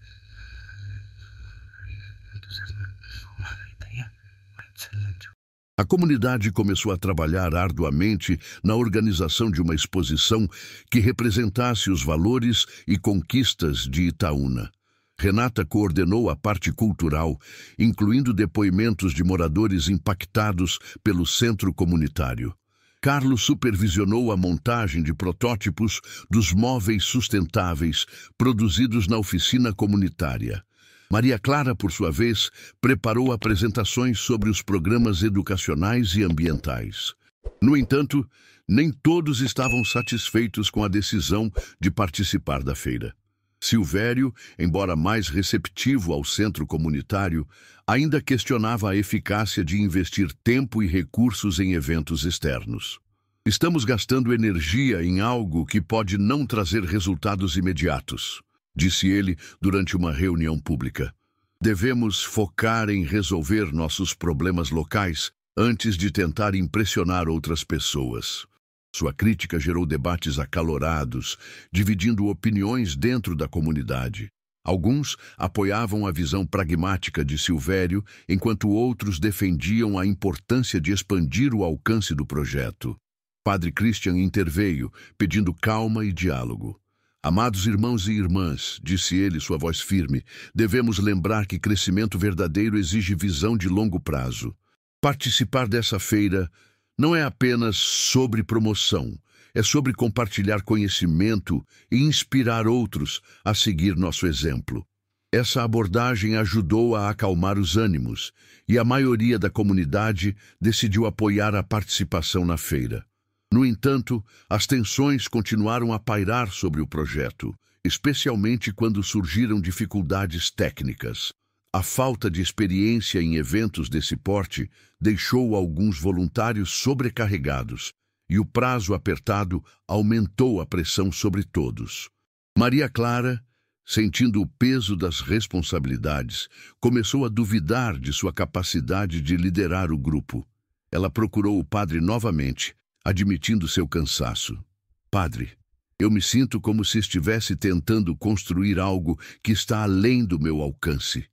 A comunidade começou a trabalhar arduamente na organização de uma exposição que representasse os valores e conquistas de Itaúna. Renata coordenou a parte cultural, incluindo depoimentos de moradores impactados pelo centro comunitário. Carlos supervisionou a montagem de protótipos dos móveis sustentáveis produzidos na oficina comunitária. Maria Clara, por sua vez, preparou apresentações sobre os programas educacionais e ambientais. No entanto, nem todos estavam satisfeitos com a decisão de participar da feira. Silvério, embora mais receptivo ao centro comunitário, ainda questionava a eficácia de investir tempo e recursos em eventos externos. Estamos gastando energia em algo que pode não trazer resultados imediatos, disse ele durante uma reunião pública. Devemos focar em resolver nossos problemas locais antes de tentar impressionar outras pessoas. Sua crítica gerou debates acalorados, dividindo opiniões dentro da comunidade. Alguns apoiavam a visão pragmática de Silvério, enquanto outros defendiam a importância de expandir o alcance do projeto. Padre Christian interveio, pedindo calma e diálogo. Amados irmãos e irmãs, disse ele, sua voz firme, devemos lembrar que crescimento verdadeiro exige visão de longo prazo. Participar dessa feira não é apenas sobre promoção, é sobre compartilhar conhecimento e inspirar outros a seguir nosso exemplo. Essa abordagem ajudou a acalmar os ânimos e a maioria da comunidade decidiu apoiar a participação na feira. No entanto, as tensões continuaram a pairar sobre o projeto, especialmente quando surgiram dificuldades técnicas. A falta de experiência em eventos desse porte deixou alguns voluntários sobrecarregados, e o prazo apertado aumentou a pressão sobre todos. Maria Clara, sentindo o peso das responsabilidades, começou a duvidar de sua capacidade de liderar o grupo. Ela procurou o padre novamente, admitindo seu cansaço. Padre, eu me sinto como se estivesse tentando construir algo que está além do meu alcance,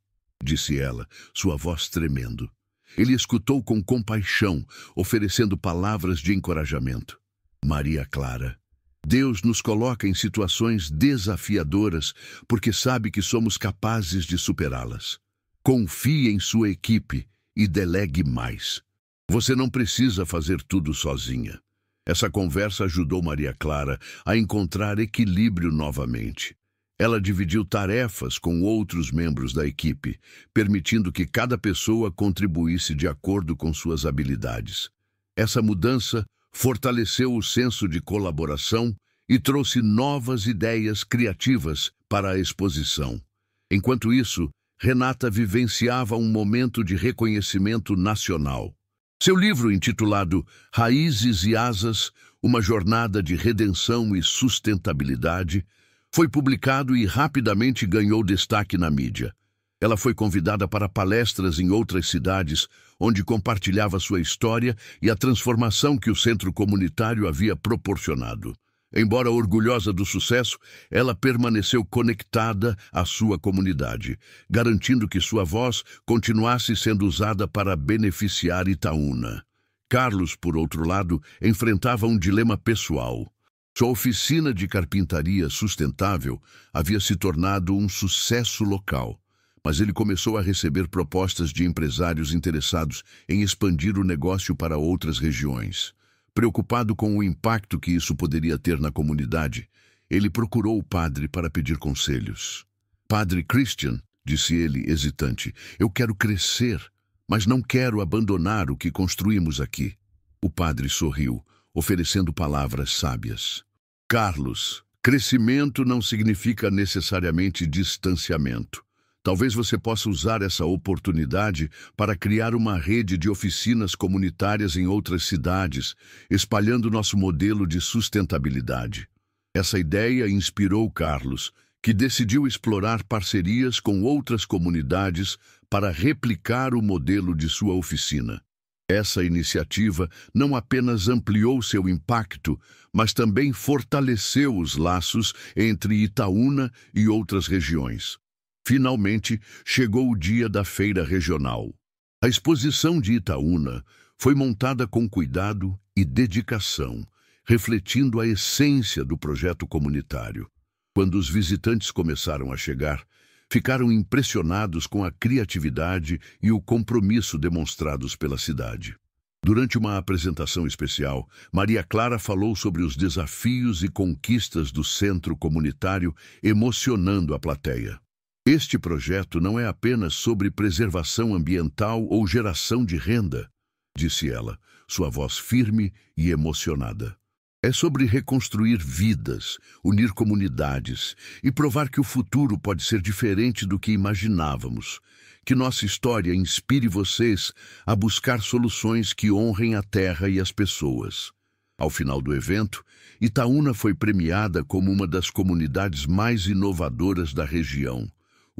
disse ela, sua voz tremendo. Ele escutou com compaixão, oferecendo palavras de encorajamento. Maria Clara, Deus nos coloca em situações desafiadoras porque sabe que somos capazes de superá-las. Confie em sua equipe e delegue mais. Você não precisa fazer tudo sozinha. Essa conversa ajudou Maria Clara a encontrar equilíbrio novamente. Ela dividiu tarefas com outros membros da equipe, permitindo que cada pessoa contribuísse de acordo com suas habilidades. Essa mudança fortaleceu o senso de colaboração e trouxe novas ideias criativas para a exposição. Enquanto isso, Renata vivenciava um momento de reconhecimento nacional. Seu livro, intitulado Raízes e Asas, uma jornada de redenção e sustentabilidade, foi publicado e rapidamente ganhou destaque na mídia. Ela foi convidada para palestras em outras cidades, onde compartilhava sua história e a transformação que o centro comunitário havia proporcionado. Embora orgulhosa do sucesso, ela permaneceu conectada à sua comunidade, garantindo que sua voz continuasse sendo usada para beneficiar Itaúna. Carlos, por outro lado, enfrentava um dilema pessoal. Sua oficina de carpintaria sustentável havia se tornado um sucesso local, mas ele começou a receber propostas de empresários interessados em expandir o negócio para outras regiões. Preocupado com o impacto que isso poderia ter na comunidade, ele procurou o padre para pedir conselhos. "Padre Christian", disse ele, hesitante, "eu quero crescer, mas não quero abandonar o que construímos aqui." O padre sorriu, oferecendo palavras sábias. "Carlos, crescimento não significa necessariamente distanciamento. Talvez você possa usar essa oportunidade para criar uma rede de oficinas comunitárias em outras cidades, espalhando nosso modelo de sustentabilidade." Essa ideia inspirou Carlos, que decidiu explorar parcerias com outras comunidades para replicar o modelo de sua oficina. Essa iniciativa não apenas ampliou seu impacto, mas também fortaleceu os laços entre Itaúna e outras regiões. Finalmente, chegou o dia da feira regional. A exposição de Itaúna foi montada com cuidado e dedicação, refletindo a essência do projeto comunitário. Quando os visitantes começaram a chegar, ficaram impressionados com a criatividade e o compromisso demonstrados pela cidade. Durante uma apresentação especial, Maria Clara falou sobre os desafios e conquistas do centro comunitário, emocionando a plateia. "Este projeto não é apenas sobre preservação ambiental ou geração de renda", disse ela, sua voz firme e emocionada. "É sobre reconstruir vidas, unir comunidades e provar que o futuro pode ser diferente do que imaginávamos. Que nossa história inspire vocês a buscar soluções que honrem a terra e as pessoas." Ao final do evento, Itaúna foi premiada como uma das comunidades mais inovadoras da região.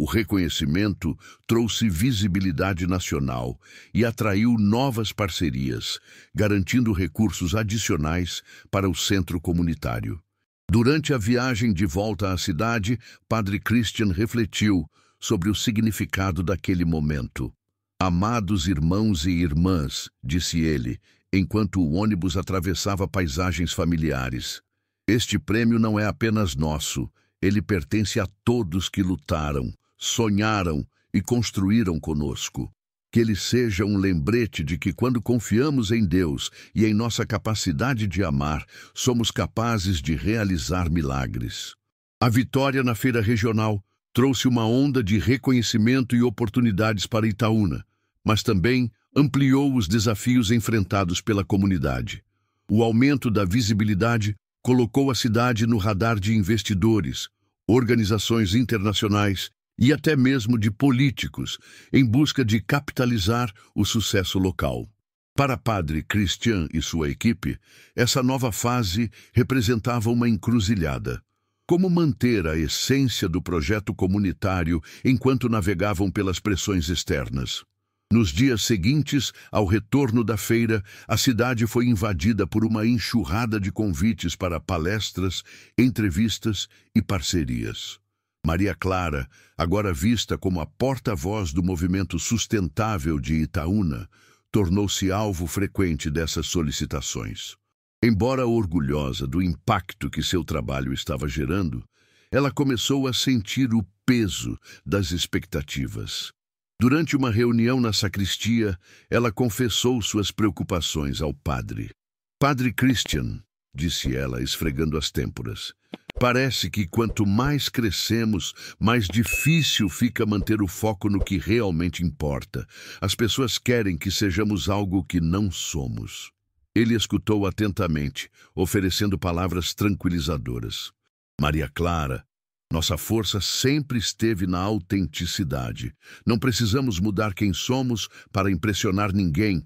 O reconhecimento trouxe visibilidade nacional e atraiu novas parcerias, garantindo recursos adicionais para o centro comunitário. Durante a viagem de volta à cidade, Padre Christian refletiu sobre o significado daquele momento. "Amados irmãos e irmãs", disse ele, enquanto o ônibus atravessava paisagens familiares, "este prêmio não é apenas nosso, ele pertence a todos que lutaram, sonharam e construíram conosco. Que ele seja um lembrete de que quando confiamos em Deus e em nossa capacidade de amar, somos capazes de realizar milagres." A vitória na feira regional trouxe uma onda de reconhecimento e oportunidades para Itaúna, mas também ampliou os desafios enfrentados pela comunidade. O aumento da visibilidade colocou a cidade no radar de investidores, organizações internacionais e até mesmo de políticos, em busca de capitalizar o sucesso local. Para Padre Christian e sua equipe, essa nova fase representava uma encruzilhada. Como manter a essência do projeto comunitário enquanto navegavam pelas pressões externas? Nos dias seguintes ao retorno da feira, a cidade foi invadida por uma enxurrada de convites para palestras, entrevistas e parcerias. Maria Clara, agora vista como a porta-voz do movimento sustentável de Itaúna, tornou-se alvo frequente dessas solicitações. Embora orgulhosa do impacto que seu trabalho estava gerando, ela começou a sentir o peso das expectativas. Durante uma reunião na sacristia, ela confessou suas preocupações ao padre. "Padre Christian", disse ela, esfregando as têmporas, "parece que quanto mais crescemos, mais difícil fica manter o foco no que realmente importa. As pessoas querem que sejamos algo que não somos." Ele escutou atentamente, oferecendo palavras tranquilizadoras. "Maria Clara, nossa força sempre esteve na autenticidade. Não precisamos mudar quem somos para impressionar ninguém.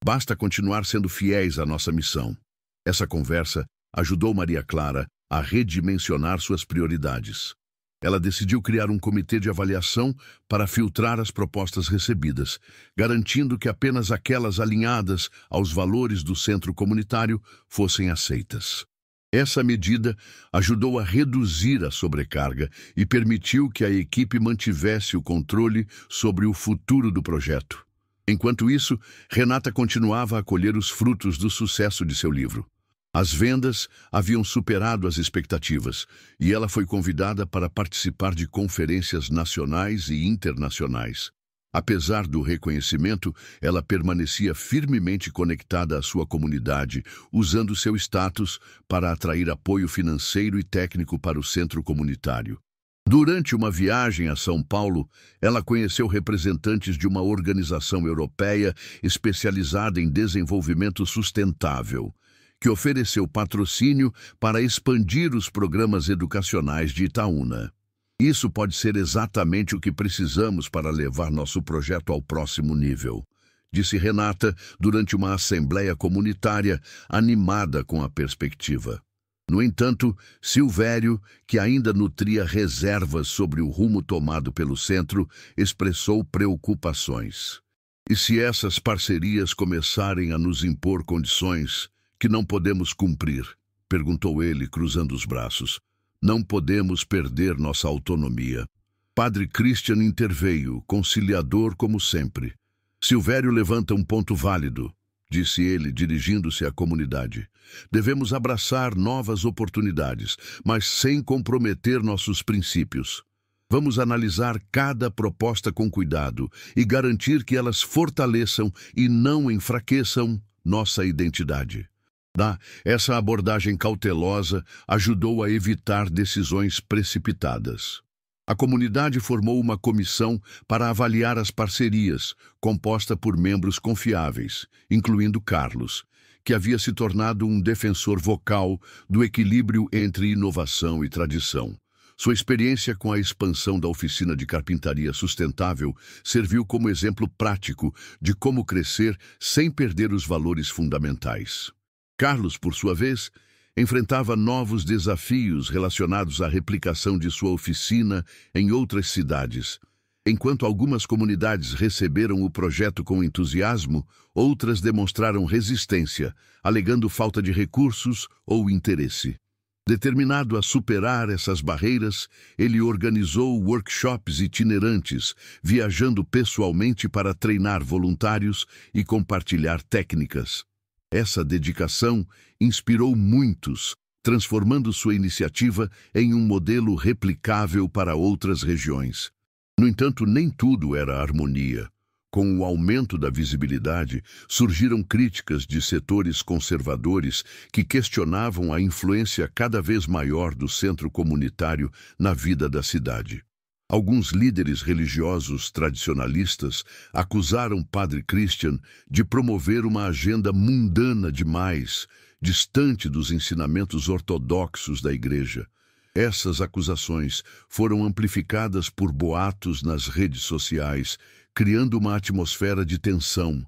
Basta continuar sendo fiéis à nossa missão." Essa conversa ajudou Maria Clara a redimensionar suas prioridades. Ela decidiu criar um comitê de avaliação para filtrar as propostas recebidas, garantindo que apenas aquelas alinhadas aos valores do centro comunitário fossem aceitas. Essa medida ajudou a reduzir a sobrecarga e permitiu que a equipe mantivesse o controle sobre o futuro do projeto. Enquanto isso, Renata continuava a colher os frutos do sucesso de seu livro. As vendas haviam superado as expectativas e ela foi convidada para participar de conferências nacionais e internacionais. Apesar do reconhecimento, ela permanecia firmemente conectada à sua comunidade, usando seu status para atrair apoio financeiro e técnico para o centro comunitário. Durante uma viagem a São Paulo, ela conheceu representantes de uma organização europeia especializada em desenvolvimento sustentável, que ofereceu patrocínio para expandir os programas educacionais de Itaúna. Isso pode ser exatamente o que precisamos para levar nosso projeto ao próximo nível, disse Renata durante uma assembleia comunitária animada com a perspectiva. No entanto, Silvério, que ainda nutria reservas sobre o rumo tomado pelo centro, expressou preocupações. E se essas parcerias começarem a nos impor condições que não podemos cumprir? Perguntou ele, cruzando os braços. Não podemos perder nossa autonomia. Padre Christian interveio, conciliador como sempre. Silvério levanta um ponto válido, disse ele, dirigindo-se à comunidade. Devemos abraçar novas oportunidades, mas sem comprometer nossos princípios. Vamos analisar cada proposta com cuidado e garantir que elas fortaleçam e não enfraqueçam nossa identidade. Essa abordagem cautelosa ajudou a evitar decisões precipitadas. A comunidade formou uma comissão para avaliar as parcerias, composta por membros confiáveis, incluindo Carlos, que havia se tornado um defensor vocal do equilíbrio entre inovação e tradição. Sua experiência com a expansão da oficina de carpintaria sustentável serviu como exemplo prático de como crescer sem perder os valores fundamentais. Carlos, por sua vez, enfrentava novos desafios relacionados à replicação de sua oficina em outras cidades. Enquanto algumas comunidades receberam o projeto com entusiasmo, outras demonstraram resistência, alegando falta de recursos ou interesse. Determinado a superar essas barreiras, ele organizou workshops itinerantes, viajando pessoalmente para treinar voluntários e compartilhar técnicas. Essa dedicação inspirou muitos, transformando sua iniciativa em um modelo replicável para outras regiões. No entanto, nem tudo era harmonia. Com o aumento da visibilidade, surgiram críticas de setores conservadores que questionavam a influência cada vez maior do centro comunitário na vida da cidade. Alguns líderes religiosos tradicionalistas acusaram Padre Christian de promover uma agenda mundana demais, distante dos ensinamentos ortodoxos da Igreja. Essas acusações foram amplificadas por boatos nas redes sociais, criando uma atmosfera de tensão.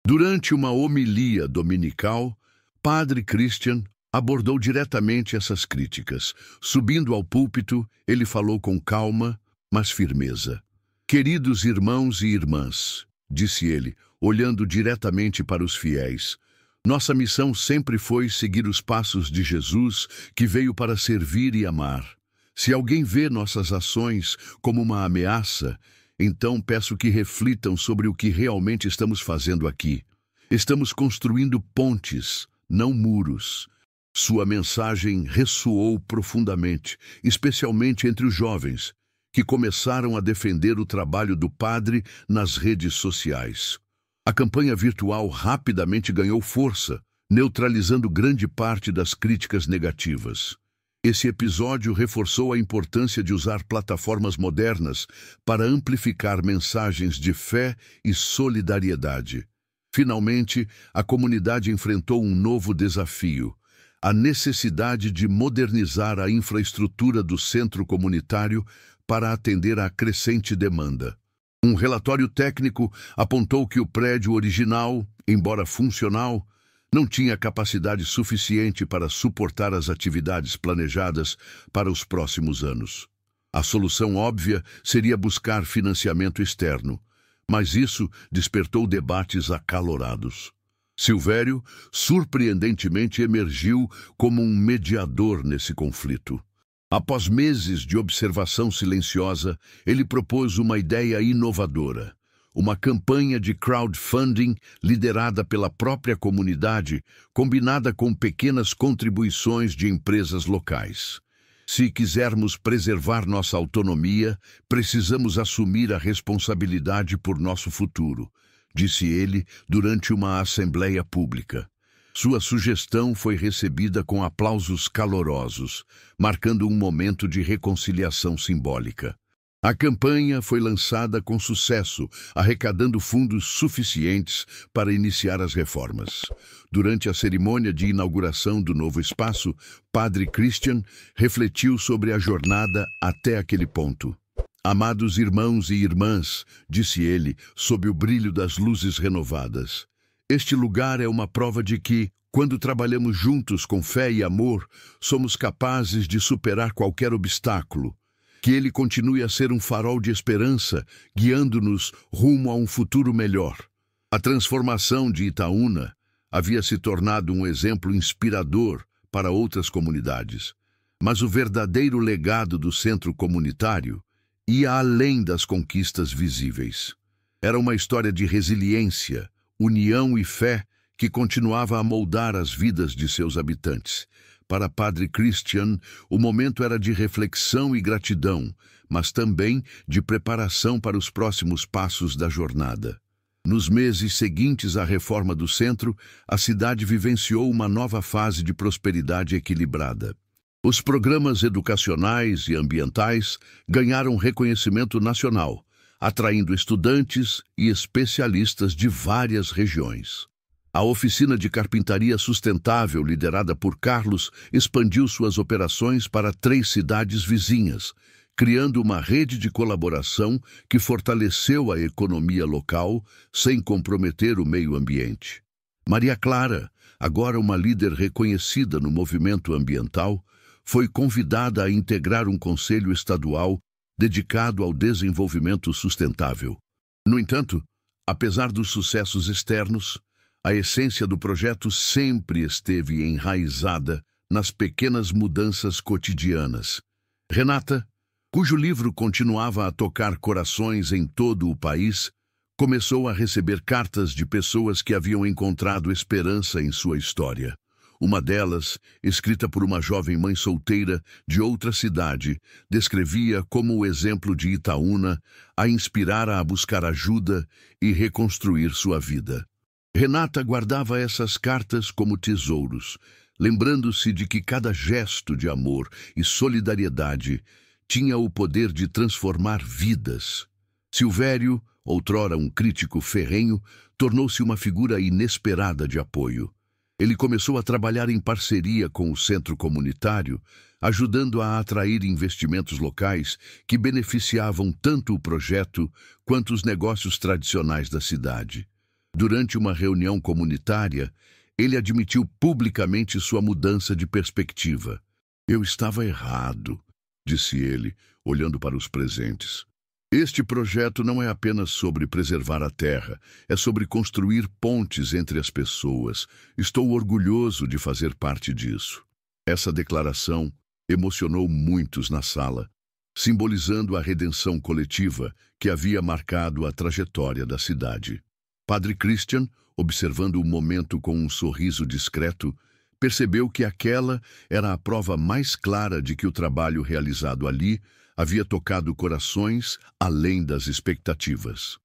Durante uma homilia dominical, Padre Christian abordou diretamente essas críticas. Subindo ao púlpito, ele falou com calma, mas firmeza. Queridos irmãos e irmãs, disse ele, olhando diretamente para os fiéis, nossa missão sempre foi seguir os passos de Jesus, que veio para servir e amar. Se alguém vê nossas ações como uma ameaça, então peço que reflitam sobre o que realmente estamos fazendo aqui. Estamos construindo pontes, não muros. Sua mensagem ressoou profundamente, especialmente entre os jovens, que começaram a defender o trabalho do padre nas redes sociais. A campanha virtual rapidamente ganhou força, neutralizando grande parte das críticas negativas. Esse episódio reforçou a importância de usar plataformas modernas para amplificar mensagens de fé e solidariedade. Finalmente, a comunidade enfrentou um novo desafio: a necessidade de modernizar a infraestrutura do centro comunitário para atender à crescente demanda. Um relatório técnico apontou que o prédio original, embora funcional, não tinha capacidade suficiente para suportar as atividades planejadas para os próximos anos. A solução óbvia seria buscar financiamento externo, mas isso despertou debates acalorados. Silvério, surpreendentemente, emergiu como um mediador nesse conflito. Após meses de observação silenciosa, ele propôs uma ideia inovadora. Uma campanha de crowdfunding liderada pela própria comunidade, combinada com pequenas contribuições de empresas locais. Se quisermos preservar nossa autonomia, precisamos assumir a responsabilidade por nosso futuro, disse ele durante uma assembleia pública. Sua sugestão foi recebida com aplausos calorosos, marcando um momento de reconciliação simbólica. A campanha foi lançada com sucesso, arrecadando fundos suficientes para iniciar as reformas. Durante a cerimônia de inauguração do novo espaço, Padre Christian refletiu sobre a jornada até aquele ponto. Amados irmãos e irmãs, disse ele, sob o brilho das luzes renovadas, este lugar é uma prova de que, quando trabalhamos juntos com fé e amor, somos capazes de superar qualquer obstáculo. Que ele continue a ser um farol de esperança, guiando-nos rumo a um futuro melhor. A transformação de Itaúna havia se tornado um exemplo inspirador para outras comunidades. Mas o verdadeiro legado do centro comunitário ia além das conquistas visíveis. Era uma história de resiliência, união e fé que continuava a moldar as vidas de seus habitantes. Para Padre Christian, o momento era de reflexão e gratidão, mas também de preparação para os próximos passos da jornada. Nos meses seguintes à reforma do centro, a cidade vivenciou uma nova fase de prosperidade equilibrada. Os programas educacionais e ambientais ganharam reconhecimento nacional, atraindo estudantes e especialistas de várias regiões. A oficina de carpintaria sustentável, liderada por Carlos, expandiu suas operações para 3 cidades vizinhas, criando uma rede de colaboração que fortaleceu a economia local sem comprometer o meio ambiente. Maria Clara, agora uma líder reconhecida no movimento ambiental, foi convidada a integrar um conselho estadual dedicado ao desenvolvimento sustentável. No entanto, apesar dos sucessos externos, a essência do projeto sempre esteve enraizada nas pequenas mudanças cotidianas. Renata, cujo livro continuava a tocar corações em todo o país, começou a receber cartas de pessoas que haviam encontrado esperança em sua história. Uma delas, escrita por uma jovem mãe solteira de outra cidade, descrevia como o exemplo de Itaúna a inspirara a buscar ajuda e reconstruir sua vida. Renata guardava essas cartas como tesouros, lembrando-se de que cada gesto de amor e solidariedade tinha o poder de transformar vidas. Silvério, outrora um crítico ferrenho, tornou-se uma figura inesperada de apoio. Ele começou a trabalhar em parceria com o centro comunitário, ajudando a atrair investimentos locais que beneficiavam tanto o projeto quanto os negócios tradicionais da cidade. Durante uma reunião comunitária, ele admitiu publicamente sua mudança de perspectiva. Eu estava errado, disse ele, olhando para os presentes. Este projeto não é apenas sobre preservar a terra, é sobre construir pontes entre as pessoas. Estou orgulhoso de fazer parte disso. Essa declaração emocionou muitos na sala, simbolizando a redenção coletiva que havia marcado a trajetória da cidade. Padre Christian, observando o momento com um sorriso discreto, percebeu que aquela era a prova mais clara de que o trabalho realizado ali havia tocado corações além das expectativas.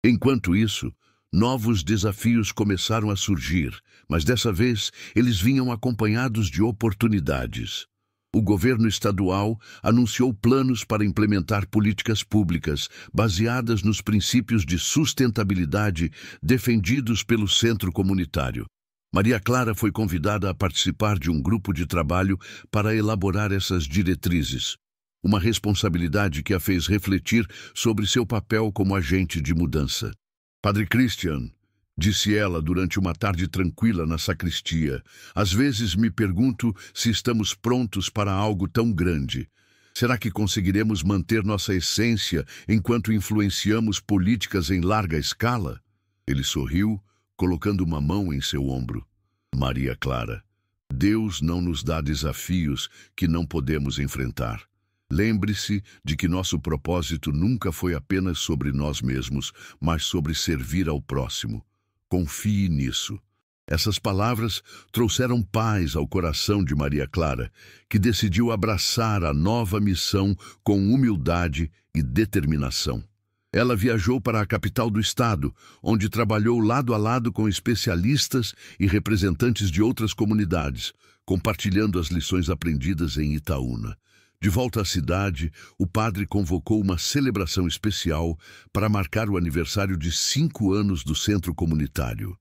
Enquanto isso, novos desafios começaram a surgir, mas dessa vez eles vinham acompanhados de oportunidades. O governo estadual anunciou planos para implementar políticas públicas baseadas nos princípios de sustentabilidade defendidos pelo centro comunitário. Maria Clara foi convidada a participar de um grupo de trabalho para elaborar essas diretrizes, uma responsabilidade que a fez refletir sobre seu papel como agente de mudança. Padre Christian, disse ela durante uma tarde tranquila na sacristia, às vezes me pergunto se estamos prontos para algo tão grande. Será que conseguiremos manter nossa essência enquanto influenciamos políticas em larga escala? Ele sorriu, colocando uma mão em seu ombro. Maria Clara, Deus não nos dá desafios que não podemos enfrentar. Lembre-se de que nosso propósito nunca foi apenas sobre nós mesmos, mas sobre servir ao próximo. Confie nisso. Essas palavras trouxeram paz ao coração de Maria Clara, que decidiu abraçar a nova missão com humildade e determinação. Ela viajou para a capital do estado, onde trabalhou lado a lado com especialistas e representantes de outras comunidades, compartilhando as lições aprendidas em Itaúna. De volta à cidade, o padre convocou uma celebração especial para marcar o aniversário de 5 anos do centro comunitário.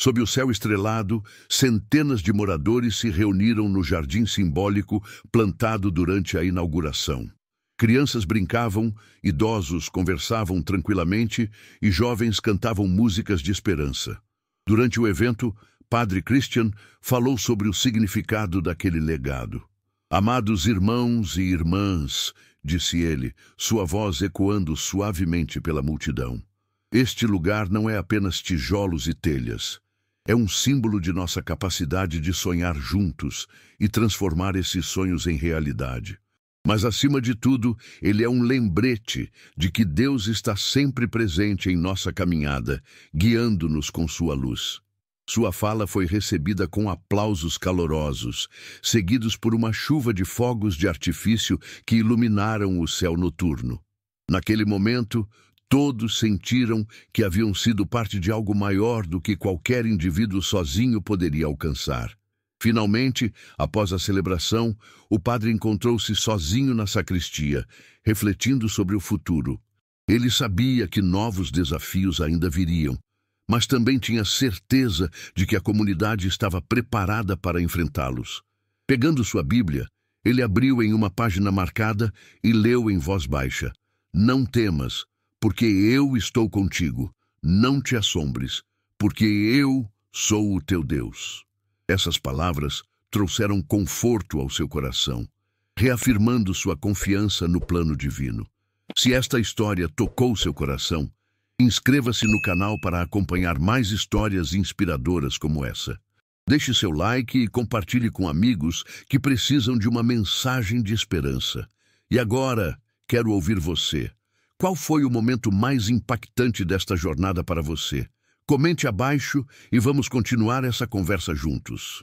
Sob o céu estrelado, centenas de moradores se reuniram no jardim simbólico plantado durante a inauguração. Crianças brincavam, idosos conversavam tranquilamente e jovens cantavam músicas de esperança. Durante o evento, Padre Christian falou sobre o significado daquele legado. "Amados irmãos e irmãs", disse ele, sua voz ecoando suavemente pela multidão. "Este lugar não é apenas tijolos e telhas. É um símbolo de nossa capacidade de sonhar juntos e transformar esses sonhos em realidade. Mas, acima de tudo, ele é um lembrete de que Deus está sempre presente em nossa caminhada, guiando-nos com sua luz." Sua fala foi recebida com aplausos calorosos, seguidos por uma chuva de fogos de artifício que iluminaram o céu noturno. Naquele momento, todos sentiram que haviam sido parte de algo maior do que qualquer indivíduo sozinho poderia alcançar. Finalmente, após a celebração, o padre encontrou-se sozinho na sacristia, refletindo sobre o futuro. Ele sabia que novos desafios ainda viriam, mas também tinha certeza de que a comunidade estava preparada para enfrentá-los. Pegando sua Bíblia, ele abriu em uma página marcada e leu em voz baixa: "Não temas, porque eu estou contigo. Não te assombres, porque eu sou o teu Deus." Essas palavras trouxeram conforto ao seu coração, reafirmando sua confiança no plano divino. Se esta história tocou seu coração, inscreva-se no canal para acompanhar mais histórias inspiradoras como essa. Deixe seu like e compartilhe com amigos que precisam de uma mensagem de esperança. E agora, quero ouvir você. Qual foi o momento mais impactante desta jornada para você? Comente abaixo e vamos continuar essa conversa juntos.